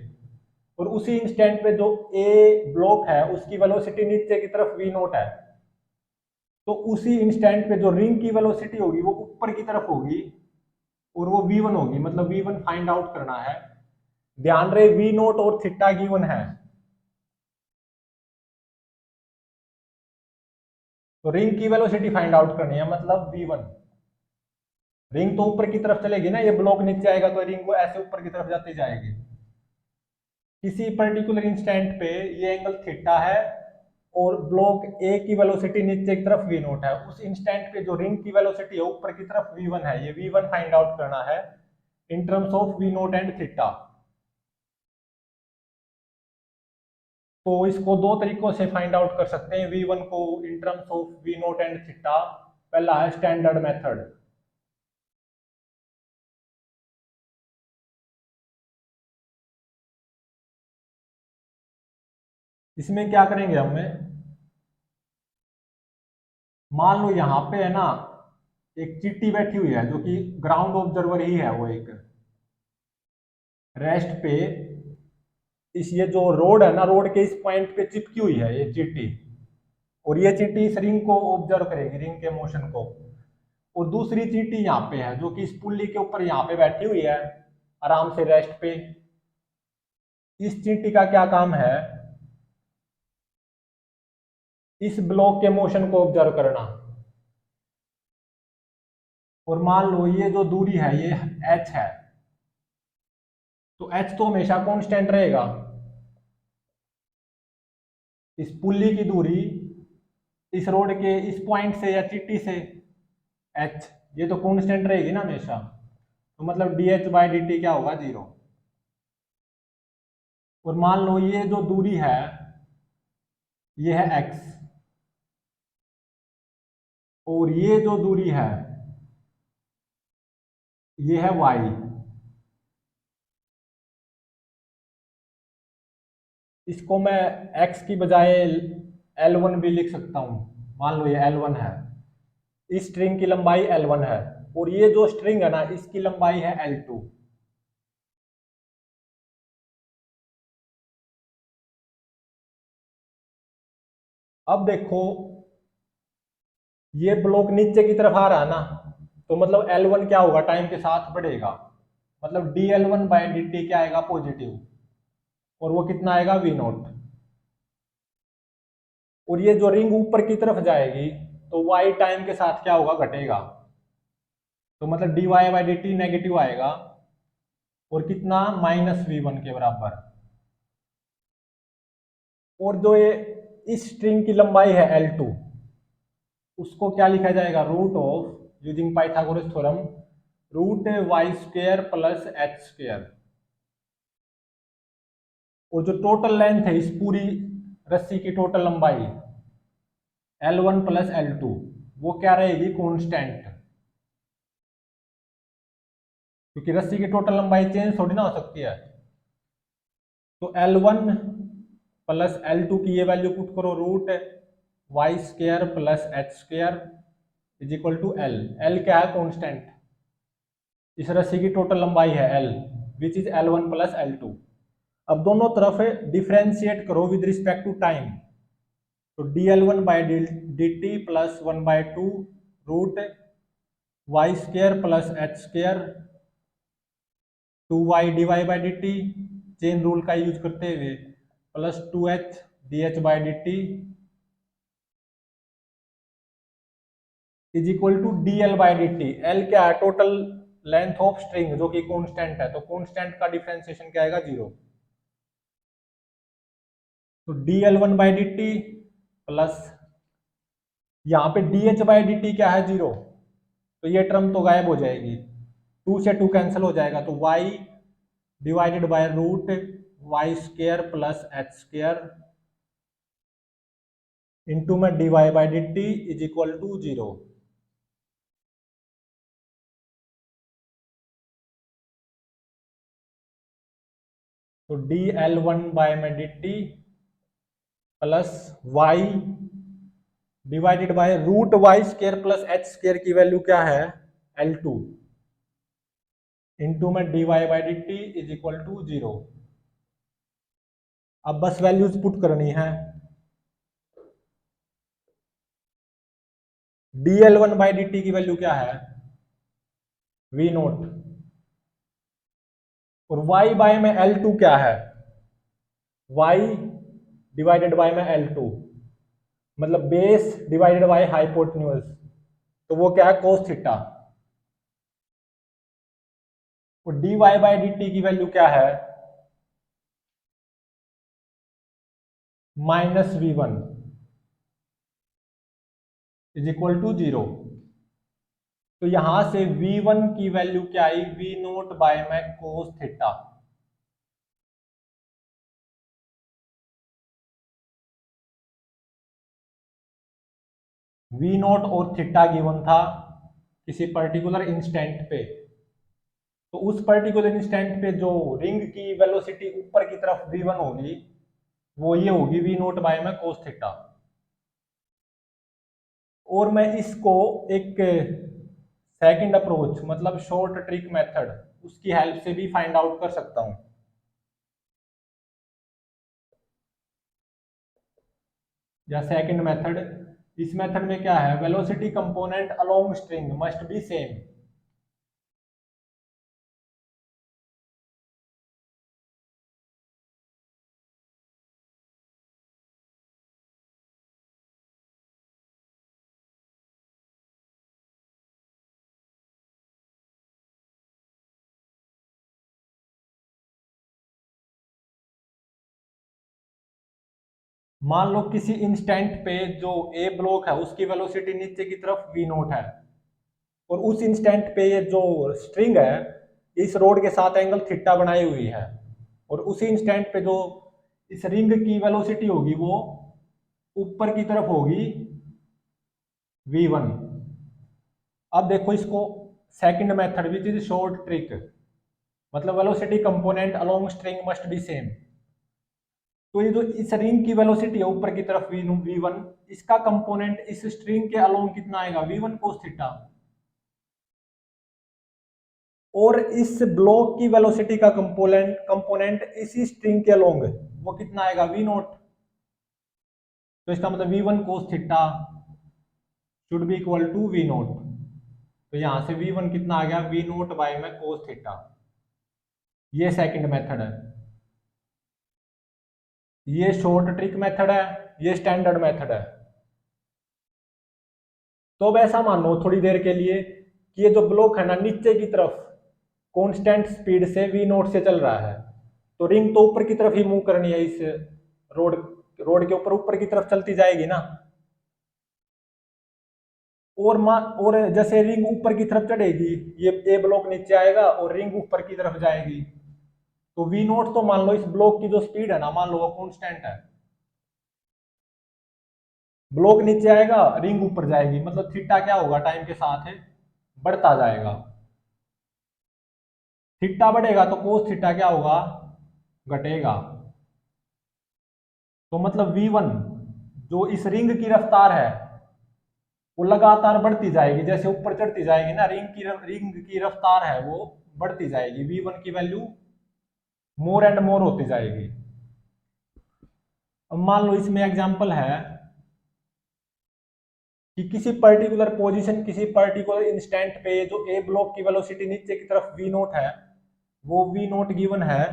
और उसी इंस्टेंट पे जो ए ब्लॉक है उसकी वेलोसिटी नीचे की तरफ वी नॉट है। तो उसी इंस्टेंट पे जो रिंग की वेलोसिटी होगी वो ऊपर की तरफ होगी और वो v1 होगी, मतलब v1 फाइंड आउट करना है। ध्यान रहे v नॉट और थीटा गिवन है, तो रिंग की वेलोसिटी फाइंड आउट करनी है, मतलब v1। रिंग तो ऊपर की तरफ चलेगी ना, ये ब्लॉक नीचे आएगा तो रिंग को ऐसे ऊपर की तरफ जाती जाएगी। किसी पर्टिकुलर इंस्टेंट पे ये एंगल थीटा है और ब्लॉक ए की वेलोसिटी नीचे की तरफ वी नॉट है, उस इंस्टेंट पे जो रिंग की वेलोसिटी है ऊपर की तरफ v1 है, ये v1 फाइंड आउट करना है in terms of V naught and theta. तो इसको दो तरीकों से फाइंड आउट कर सकते हैं v1 को in terms of V naught and theta. पहला है स्टैंडर्ड मेथड। इसमें क्या करेंगे हमें, मान लो यहाँ पे है ना एक चींटी बैठी हुई है जो कि ग्राउंड ऑब्जर्वर ही है, वो एक रेस्ट पे इस ये जो रोड है ना रोड के इस पॉइंट पे चिपकी हुई है ये चींटी, और ये चींटी इस रिंग को ऑब्जर्व करेगी, रिंग के मोशन को। और दूसरी चींटी यहाँ पे है जो कि इस पुल्ली के ऊपर यहाँ पे बैठी हुई है आराम से रेस्ट पे। इस चींटी का क्या काम है, इस ब्लॉक के मोशन को ऑब्जर्व करना। और मान लो ये जो दूरी है ये h है, तो h तो हमेशा कांस्टेंट रहेगा। इस पुल्ली की दूरी इस रोड के इस पॉइंट से या चींटी से h, ये तो कांस्टेंट रहेगी ना हमेशा, तो मतलब dh बाई dt क्या होगा, 0। और मान लो ये जो दूरी है ये है x, और ये जो दूरी है ये है y। इसको मैं x की बजाय L1 भी लिख सकता हूं। मान लो ये L1 है, इस स्ट्रिंग की लंबाई L1 है, और ये जो स्ट्रिंग है ना इसकी लंबाई है L2। अब देखो ये ब्लॉक नीचे की तरफ आ रहा है ना, तो मतलब L1 क्या होगा, टाइम के साथ बढ़ेगा, मतलब dL1 बाई dt क्या आएगा, पॉजिटिव, और वो कितना आएगा, वी नॉट। और ये जो रिंग ऊपर की तरफ जाएगी तो y टाइम के साथ क्या होगा, घटेगा, तो मतलब dy बाई dt नेगेटिव आएगा, और कितना, -v1 के बराबर। और जो ये इस स्ट्रिंग की लंबाई है L2 उसको क्या लिखा जाएगा, root of using Pythagoras theorem root Y square plus H square. और जो टोटल लेंथ है इस पूरी रस्सी की टोटल लंबाई L1 प्लस L2 वो क्या रहेगी, कांस्टेंट, क्योंकि रस्सी की टोटल लंबाई चेंज थोड़ी ना हो सकती है। तो L1 प्लस L2 की ये वैल्यू पुट करो, root Y square plus H square is equal to L. L क्या है, कांस्टेंट, इस रस्सी की टोटल लंबाई है L which is L1 plus L2। अब दोनों तरफ डिफ्रेंशिएट करो विद रिस्पेक्ट टू टाइम, तो dL1 by D T plus 1/2 root Y square plus H square 2y dy by D T, chain rule का यूज करते हुए, plus 2h dh by D T is equal to dl by D T. L क्या है, टोटल लेंथ ऑफ स्ट्रिंग जो कि कांस्टेंट है, तो कांस्टेंट का डिफरेंशिएशन क्या आएगा, 0। तो dL1 by D T plus यहाँ पे D H by D T क्या है 0, तो ये टर्म तो गायब हो जाएगी, 2 से 2 कैंसिल हो जाएगा, तो y divided by root y square plus h square into में d Y by D T is equal to 0। तो डी एल वन बाय में d T plus y divided by root y square plus h square की वैल्यू क्या है L2 इंटू में d Y by D T is equal to 0। अब बस वैल्यूज पुट करनी है, d l one by D T की वैल्यू क्या है वी नोट, और y बाय में L2 क्या है y डिवाइडेड बाय में L2, मतलब बेस डिवाइडेड बाय हाइपोटेन्यूज, तो वो क्या है कोस थीटा। और dy बाय dt की वैल्यू क्या है -v1 इज इक्वल टू 0। तो यहां से v1 की वैल्यू क्या आई v नोट बाय में कोस थीटा। v नोट और थीटा गिवन था किसी पर्टिकुलर इंस्टेंट पे, तो उस पर्टिकुलर इंस्टेंट पे जो रिंग की वेलोसिटी ऊपर की तरफ v1 होगी वो ये होगी v नोट बाय में कोस थीटा। और मैं इसको एक सेकंड अप्रोच मतलब शॉर्ट ट्रिक मेथड उसकी हेल्प से भी फाइंड आउट कर सकता हूं। या सेकंड मेथड, इस मेथड में क्या है velocity component along string must be same. मान लो किसी इंस्टेंट पे जो ए ब्लॉक है उसकी वेलोसिटी नीचे की तरफ वी नोट है, और उस इंस्टेंट पे ये जो स्ट्रिंग है इस रोड के साथ एंगल थीटा बनाई हुई है, और उसी इंस्टेंट पे जो इस रिंग की वेलोसिटी होगी वो ऊपर की तरफ होगी v1। अब देखो इसको second method which is short trick, मतलब velocity component along string must be same. तो ये जो इस रिंग की वेलोसिटी है ऊपर की तरफ v1, इसका कंपोनेंट इस स्ट्रिंग के अलोंग कितना आएगा v1 कोस थीटा, और इस ब्लॉक की वेलोसिटी का कंपोनेंट इसी स्ट्रिंग के अलोंग वो कितना आएगा v नोट। तो इसका मतलब v1 cos theta should be equal to v naught. तो यहां से v1 कितना आ गया v नोट बाय में कोस थीटा। ये सेकंड मेथड है, ये शॉर्ट ट्रिक मेथड है, ये स्टैंडर्ड मेथड है। तो अब ऐसा मान लो थोड़ी देर के लिए कि ये जो ब्लॉक है ना नीचे की तरफ कांस्टेंट स्पीड से v नोट से चल रहा है, तो रिंग तो ऊपर की तरफ ही मूव करनी है, इस रोड रोड के ऊपर की तरफ चलती जाएगी ना। और जैसे रिंग ऊपर की तरफ चढ़ेगी ये ए ब्लॉक नीचे आएगा और रिंग ऊपर की तरफ जाएगी, तो वी नोट तो मान लो इस ब्लॉक की जो स्पीड है ना मान लो वो कांस्टेंट है, ब्लॉक नीचे आएगा रिंग ऊपर जाएगी, मतलब थीटा क्या होगा टाइम के साथ है बढ़ता जाएगा। थीटा बढ़ेगा तो कोस थीटा क्या होगा घटेगा। तो मतलब v1 जो इस रिंग की रफ्तार है वो लगातार बढ़ती जाएगी, जैसे ऊपर चढ़ती जाएगी ना रिंग की रफ्तार है वो बढ़ती जाएगी, v1 की वैल्यू मोर एंड मोर होती जाएगी। अब मान लो इसमें एग्जांपल है कि किसी पर्टिकुलर पोजीशन किसी पर्टिकुलर इंस्टेंट पे जो ए ब्लॉक की वेलोसिटी नीचे की तरफ v नोट है वो v नोट गिवन है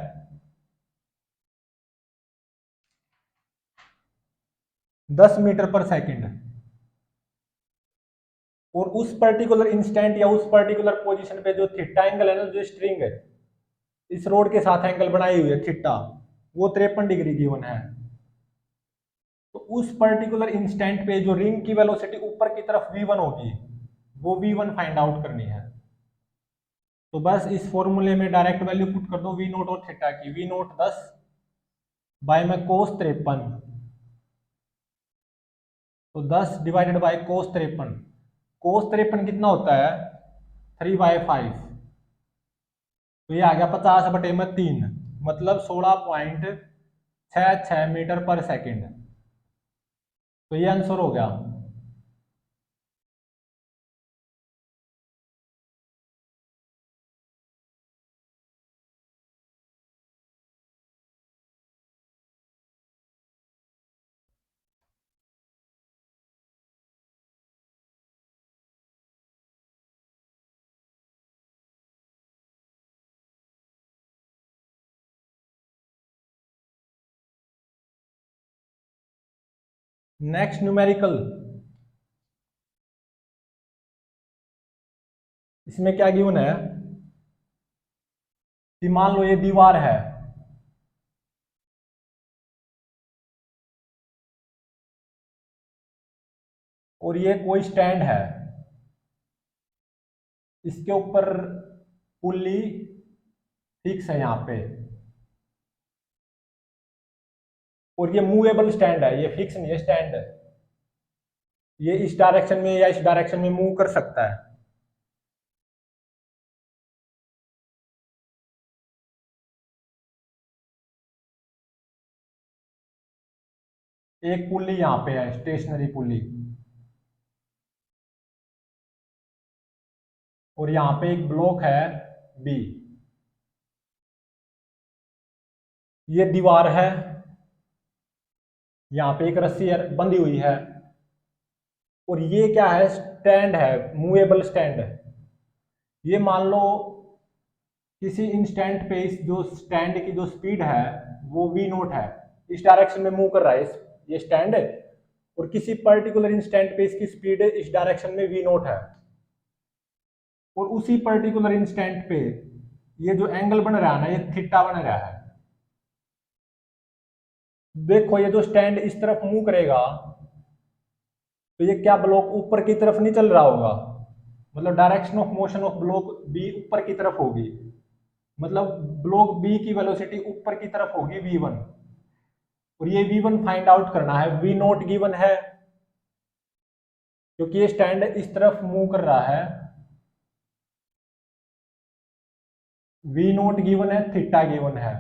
10 मीटर पर सेकंड, और उस पर्टिकुलर इंस्टेंट या उस पर्टिकुलर पोजीशन पे जो थीटा एंगल है ना जो स्ट्रिंग है इस रोड के साथ एंगल बनाई हुई है थीटा वो 53 डिग्री गिवन है। तो उस पर्टिकुलर इंस्टेंट पे जो रिंग की वेलोसिटी ऊपर की तरफ v1 होगी, वो v1 फाइंड आउट करनी है। तो बस इस फॉर्मूले में डायरेक्ट वैल्यू पुट कर दो वी नोट और थीटा की। वी नोट 10 बाय में कोस 53, तो 10 डिवाइडेड बाय कोस 53। कोस 53 कितना होता है? 3/5। तो ये आ गया 50/3, मतलब 16.66 मीटर पर सेकेंड। तो ये आंसर हो गया। नेक्स्ट न्यूमेरिकल, इसमें क्या गिवन है कि मान लो ये दीवार है, और ये कोई स्टैंड है, इसके ऊपर पुल्ली फिक्स है यहाँ पे, और ये मूवेबल स्टैंड है, ये फिक्स नहीं है स्टैंड है, ये इस डायरेक्शन में या इस डायरेक्शन में मूव कर सकता है। एक पुल्ली यहाँ पे है, स्टेशनरी पुल्ली, और यहाँ पे एक ब्लॉक है बी। ये दीवार है, यहाँ पे एक रस्सी बंधी हुई है, और ये क्या है? स्टैंड है, मूवेबल स्टैंड है। ये मान लो किसी इंस्टेंट पे इस जो स्टैंड की जो स्पीड है वो वी नोट है, इस डायरेक्शन में मूव कर रहा है ये स्टैंड है, और किसी पर्टिकुलर इंस्टेंट पे इसकी स्पीड इस डायरेक्शन में वी नोट है, और उसी पर्टिकुलर इंस्टेंट पे ये जो एंगल बन रहा है ना, ये थीटा बन रहा है। देखो ये जो स्टैंड इस तरफ मूव करेगा, तो ये क्या ब्लॉक ऊपर की तरफ नहीं चल रहा होगा, मतलब direction of motion of block B ऊपर की तरफ होगी, मतलब ब्लॉक बी की वेलोसिटी ऊपर की तरफ होगी v1, और ये v1 फाइंड आउट करना है। v नोट गिवन है क्योंकि ये स्टैंड इस तरफ मूव कर रहा है, v नोट गिवन है, थीटा गिवन है,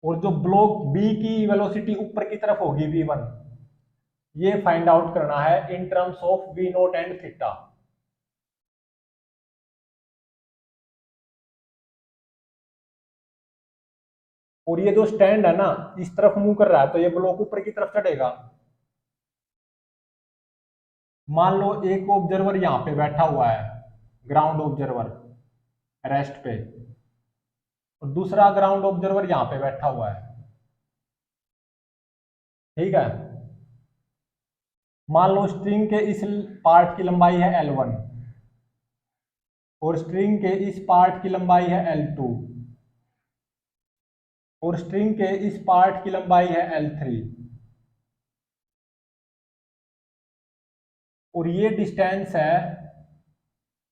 और जो ब्लॉक बी की वेलोसिटी ऊपर की तरफ होगी v1, ये फाइंड आउट करना है in terms of v note and theta. और ये जो स्टैंड है ना इस तरफ मूव कर रहा है, तो ये ब्लॉक ऊपर की तरफ चढ़ेगा। मान लो एक ऑब्जर्वर यहाँ पे बैठा हुआ है, ग्राउंड ऑब्जर्वर रेस्ट पे, और दूसरा ग्राउंड ऑब्जर्वर यहाँ पे बैठा हुआ है, ठीक है। मान लो स्ट्रिंग के इस पार्ट की लंबाई है L1, और स्ट्रिंग के इस पार्ट की लंबाई है L2, और स्ट्रिंग के इस पार्ट की लंबाई है L3, और ये डिस्टेंस है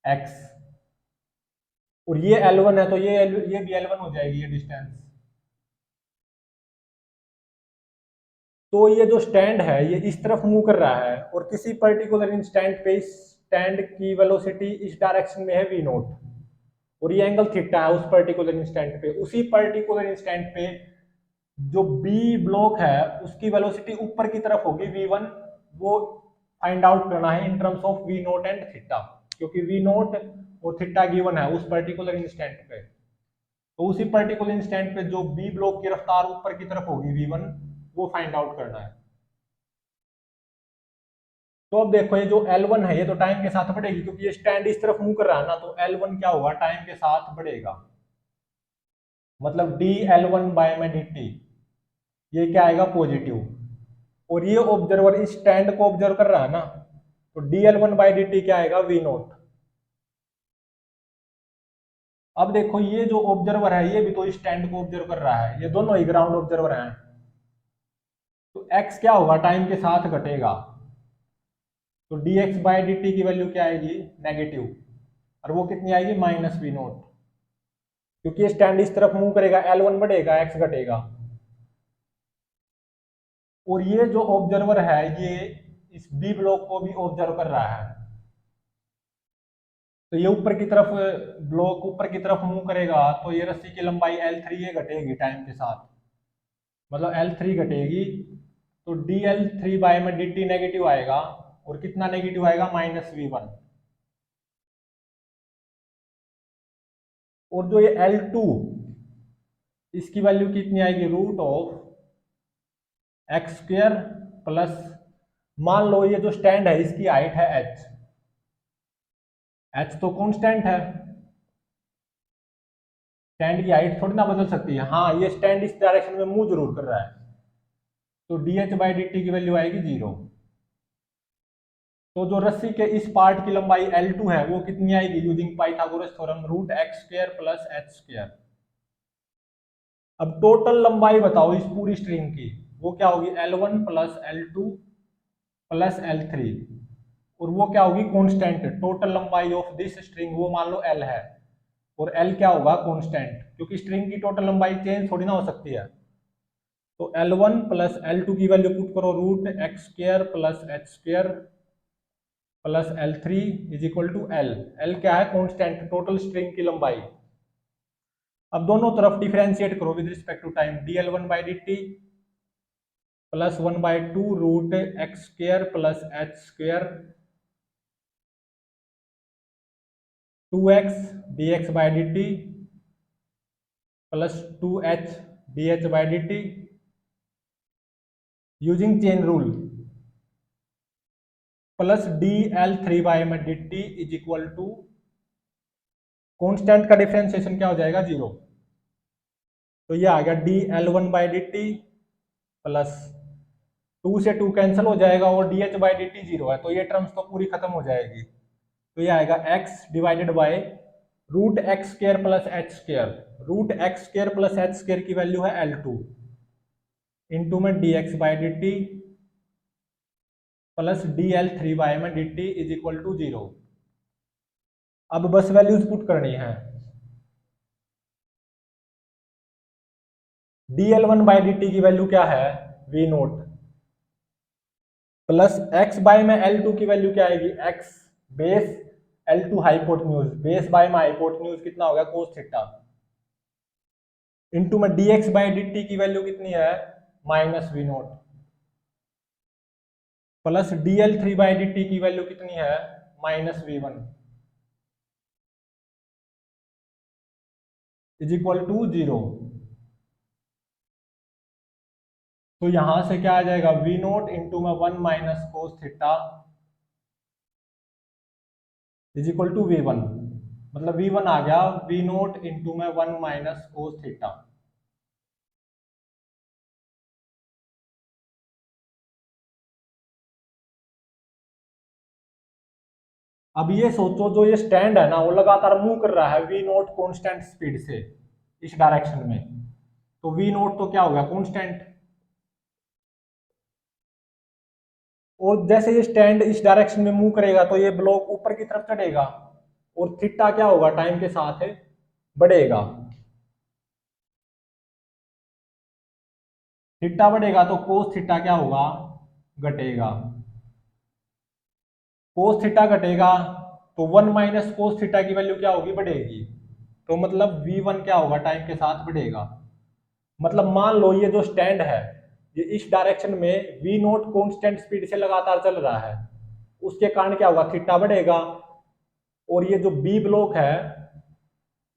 x, और ये L1 है, तो ये भी L1 हो जाएगी ये डिस्टेंस। तो ये जो स्टैंड है ये इस तरफ मूव कर रहा है, और किसी पर्टिकुलर इंस्टेंट पे इस स्टैंड की वेलोसिटी इस डायरेक्शन में है v नोट, और ये एंगल थीटा है उस पर्टिकुलर इंस्टेंट पे। उसी पर्टिकुलर इंस्टेंट पे जो बी ब्लॉक है उसकी वेलोसिटी ऊपर की तरफ होगी v1, वो फाइंड आउट करना है in terms of v note and theta, क्योंकि v नोट और थीटा गिवन है उस पर्टिकुलर इंस्टेंट पे। तो उसी पर्टिकुलर इंस्टेंट पे जो बी ब्लॉक की रफ्तार ऊपर की तरफ होगी v1, वो फाइंड आउट करना है। तो अब देखो ये जो L1 है ये तो टाइम के साथ बढ़ेगी, क्योंकि ये स्टैंड इस तरफ मूव कर रहा है ना, तो L1 क्या होगा? टाइम के साथ बढ़ेगा, मतलब dL1 बाय में dt, ये क्या आएगा? पॉजिटिव। और ये ऑब्जर्वर इस स्टैंड को ऑब्जर्व कर रहा है ना, तो dL1 बाय dt क्या आएगा? v note. अब देखो ये जो ऑब्जर्वर है ये भी तो इस स्टैंड को ऑब्जर्व कर रहा है, ये दोनों ही ग्राउंड ऑब्जर्वर हैं, तो x क्या होगा, टाइम के साथ घटेगा, तो dx बाई डी टी की वैल्यू क्या आएगी, नेगेटिव, और वो कितनी आएगी, माइनस वी नोट, क्योंकि ये स्टैंड इस तरफ मूव करेगा, L1 बढ़ेगा, x घटेगा। और ये जो ऑब्जर्वर है ये इस बी ब्लॉक को भी ऑब्जर्व कर रहा है, तो ये ऊपर की तरफ, ब्लॉक ऊपर की तरफ मूव करेगा, तो ये रस्सी की लंबाई L3 ये घटेगी टाइम के साथ, मतलब L3 घटेगी, तो dl3 बाय में dt नेगेटिव आएगा, और कितना नेगेटिव आएगा, माइनस v1। और जो ये L2 इसकी वैल्यू कितनी आएगी, root of x square plus, मान लो ये जो स्टैंड है इसकी हाइट है h, h तो कांस्टेंट है, स्टैंड की हाइट थोड़ी ना बदल सकती है, हाँ ये स्टैंड इस डायरेक्शन में मूव जरूर कर रहा है, तो dh बाई डी टी की वैल्यू आएगी 0। तो जो रस्सी के इस पार्ट की लंबाई L2 है वो कितनी आएगी, using Pythagoras theorem, root x square plus H square. अब टोटल लंबाई बताओ इस पूरी स्ट्रिंग की, वो क्या होगी, L1 plus L2 plus L3, और वो क्या होगी, कांस्टेंट, टोटल लंबाई ऑफ दिस स्ट्रिंग वो मान लो L है, और L क्या होगा, कांस्टेंट, क्योंकि स्ट्रिंग की टोटल लंबाई चेंज थोड़ी ना हो सकती है। तो L1 प्लस L2 की वैल्यू पुट करो, root x square plus H square plus L3 is equal to L, L क्या है, कांस्टेंट, टोटल स्ट्रिंग की लंबाई। अब दोनों तरफ डिफरेंशिएट करो with respect to time, dl1 by D T plus 1/2 root x square plus H square 2x dx by D T plus 2h dh by D t using chain rule, plus dl3 by में d T is equal to, constant का डिफरेंशिएशन क्या हो जाएगा, 0, तो ये आ गया dl1 by D T plus 2 से 2 कैंसिल हो जाएगा, और dh बाई डी टी 0 है, तो ये टर्म्स तो पूरी खत्म हो जाएगी, तो ये आएगा x divided by root x square plus H square, root x square plus H square की वैल्यू है L2 इंटू में dx by D T plus dl3 by में d T is equal to 0। अब बस वैल्यूज पुट करनी है, dl1 बाई डी टी की वैल्यू क्या है, v naught, plus x by में L2 की वैल्यू क्या आएगी, x base L2 hypotenuse, base by में हाइपोटेन्यूज कितना होगा, कोस थीटा, इंटू में dx बाई डी टी की वैल्यू कितनी है, minus v naught, plus dl3 by D T की वैल्यू कितनी है, minus v1 is equal to 0। तो यहां से क्या आ जाएगा, v नोट इंटू में 1 minus cos theta is equal to v1, मतलब v1 आ गया v नोट इंटू में 1 माइनस कोस थीटा। अब ये सोचो जो ये स्टैंड है ना वो लगातार मूव कर रहा है v नोट कांस्टेंट स्पीड से इस डायरेक्शन में, तो v नोट तो क्या होगा, कांस्टेंट, और जैसे ये स्टैंड इस डायरेक्शन में मूव करेगा तो ये ब्लॉक ऊपर की तरफ चढ़ेगा, और थीटा क्या होगा, टाइम के साथ है बढ़ेगा, थीटा बढ़ेगा तो कोस थीटा क्या होगा, घटेगा, कोस थीटा घटेगा, तो 1 माइनस कोस थीटा की वैल्यू क्या होगी, बढ़ेगी, तो मतलब v1 क्या होगा, टाइम के साथ बढ़ेगा, मतलब मान लो ये जो स्टैंड है ये इस डायरेक्शन में v नोट कांस्टेंट स्पीड से लगातार चल रहा है, उसके कारण क्या होगा, थीटा बढ़ेगा, और ये जो बी ब्लॉक है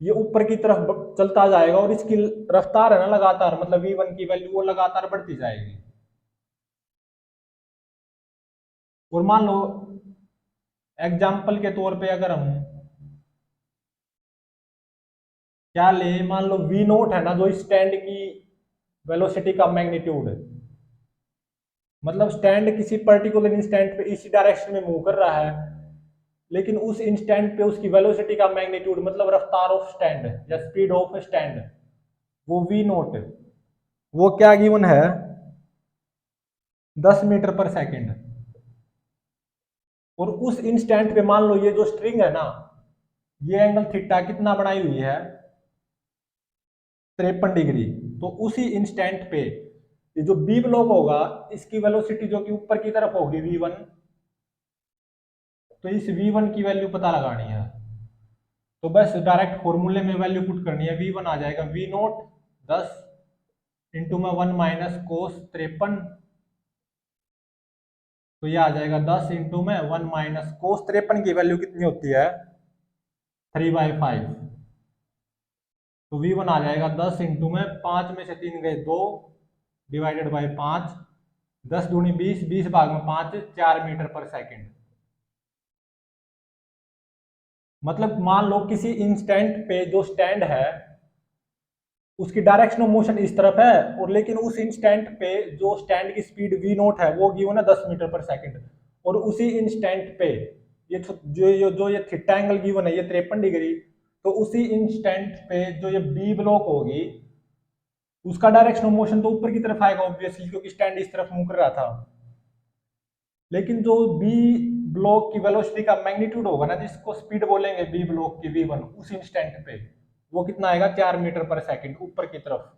ये ऊपर की तरफ चलता जाएगा, और इसकी रफ्तार है ना लगातार, मतलब v1 की वैल्यू वो लगातार बढ़ती जाएगी। और मान लो एग्जाम्पल के तौर पे अगर हम क्या ले, मान लो v नोट है ना जो स्टैंड की वेलोसिटी का मैग्नीट्यूड है, मतलब स्टैंड किसी पर्टिकुलर इंस्टेंट पे इसी डायरेक्शन में मूव कर रहा है, लेकिन उस इंस्टेंट पे उसकी वेलोसिटी का मैग्नीट्यूड मतलब रफ्तार ऑफ स्टैंड या स्पीड ऑफ स्टैंड वो v नोट, वो क्या गिवन है, 10 मीटर पर सेकंड। और उस इंस्टेंट पे मान लो ये जो स्ट्रिंग है ना, ये एंगल थीटा कितना बनाई हुई है, 53 डिग्री। तो उसी इंस्टेंट पे ये जो बी ब्लॉक होगा, इसकी वेलोसिटी जो कि ऊपर की तरफ होगी v1, तो इस v1 की वैल्यू पता लगानी है। तो बस डायरेक्ट फॉर्मूले में वैल्यू पुट करनी है। v1 आ जाएगा v नोट 10 इंटू में 1 माइनस कोस 53, तो ये आ जाएगा 10 इंटू में 1 माइनस कोस 53 की वैल्यू कितनी होती है, 3/5। तो v1 आ जाएगा 10 इंटू में 5 में से 3 गए 2 डिवाइडेड बाई 5, 10 दूनी 20, 20 भाग में 5, 4 मीटर पर सेकंड। मतलब मान लो किसी इंस्टेंट पे जो स्टैंड है उसकी डायरेक्शन ऑफ मोशन इस तरफ है, और लेकिन उस इंस्टेंट पे जो स्टैंड की स्पीड v नोट है वो गिवन है 10 मीटर पर सेकंड। और उसी इंस्टेंट पे ये जो ये थीटा एंगल गिवन है ये 53 डिग्री। तो उसी इंस्टेंट पे जो ये बी ब्लॉक होगी उसका डायरेक्शन ऑफ मोशन तो ऊपर की तरफ आएगा ऑब्वियसली, क्योंकि स्टैंड इस तरफ मूव कर रहा था। लेकिन जो बी ब्लॉक की वेलोसिटी का मैग्नीट्यूड होगा ना, जिसको स्पीड बोलेंगे बी ब्लॉक की v1, उस इंस्टेंट पे वो कितना आएगा, 4 मीटर पर सेकंड ऊपर की तरफ।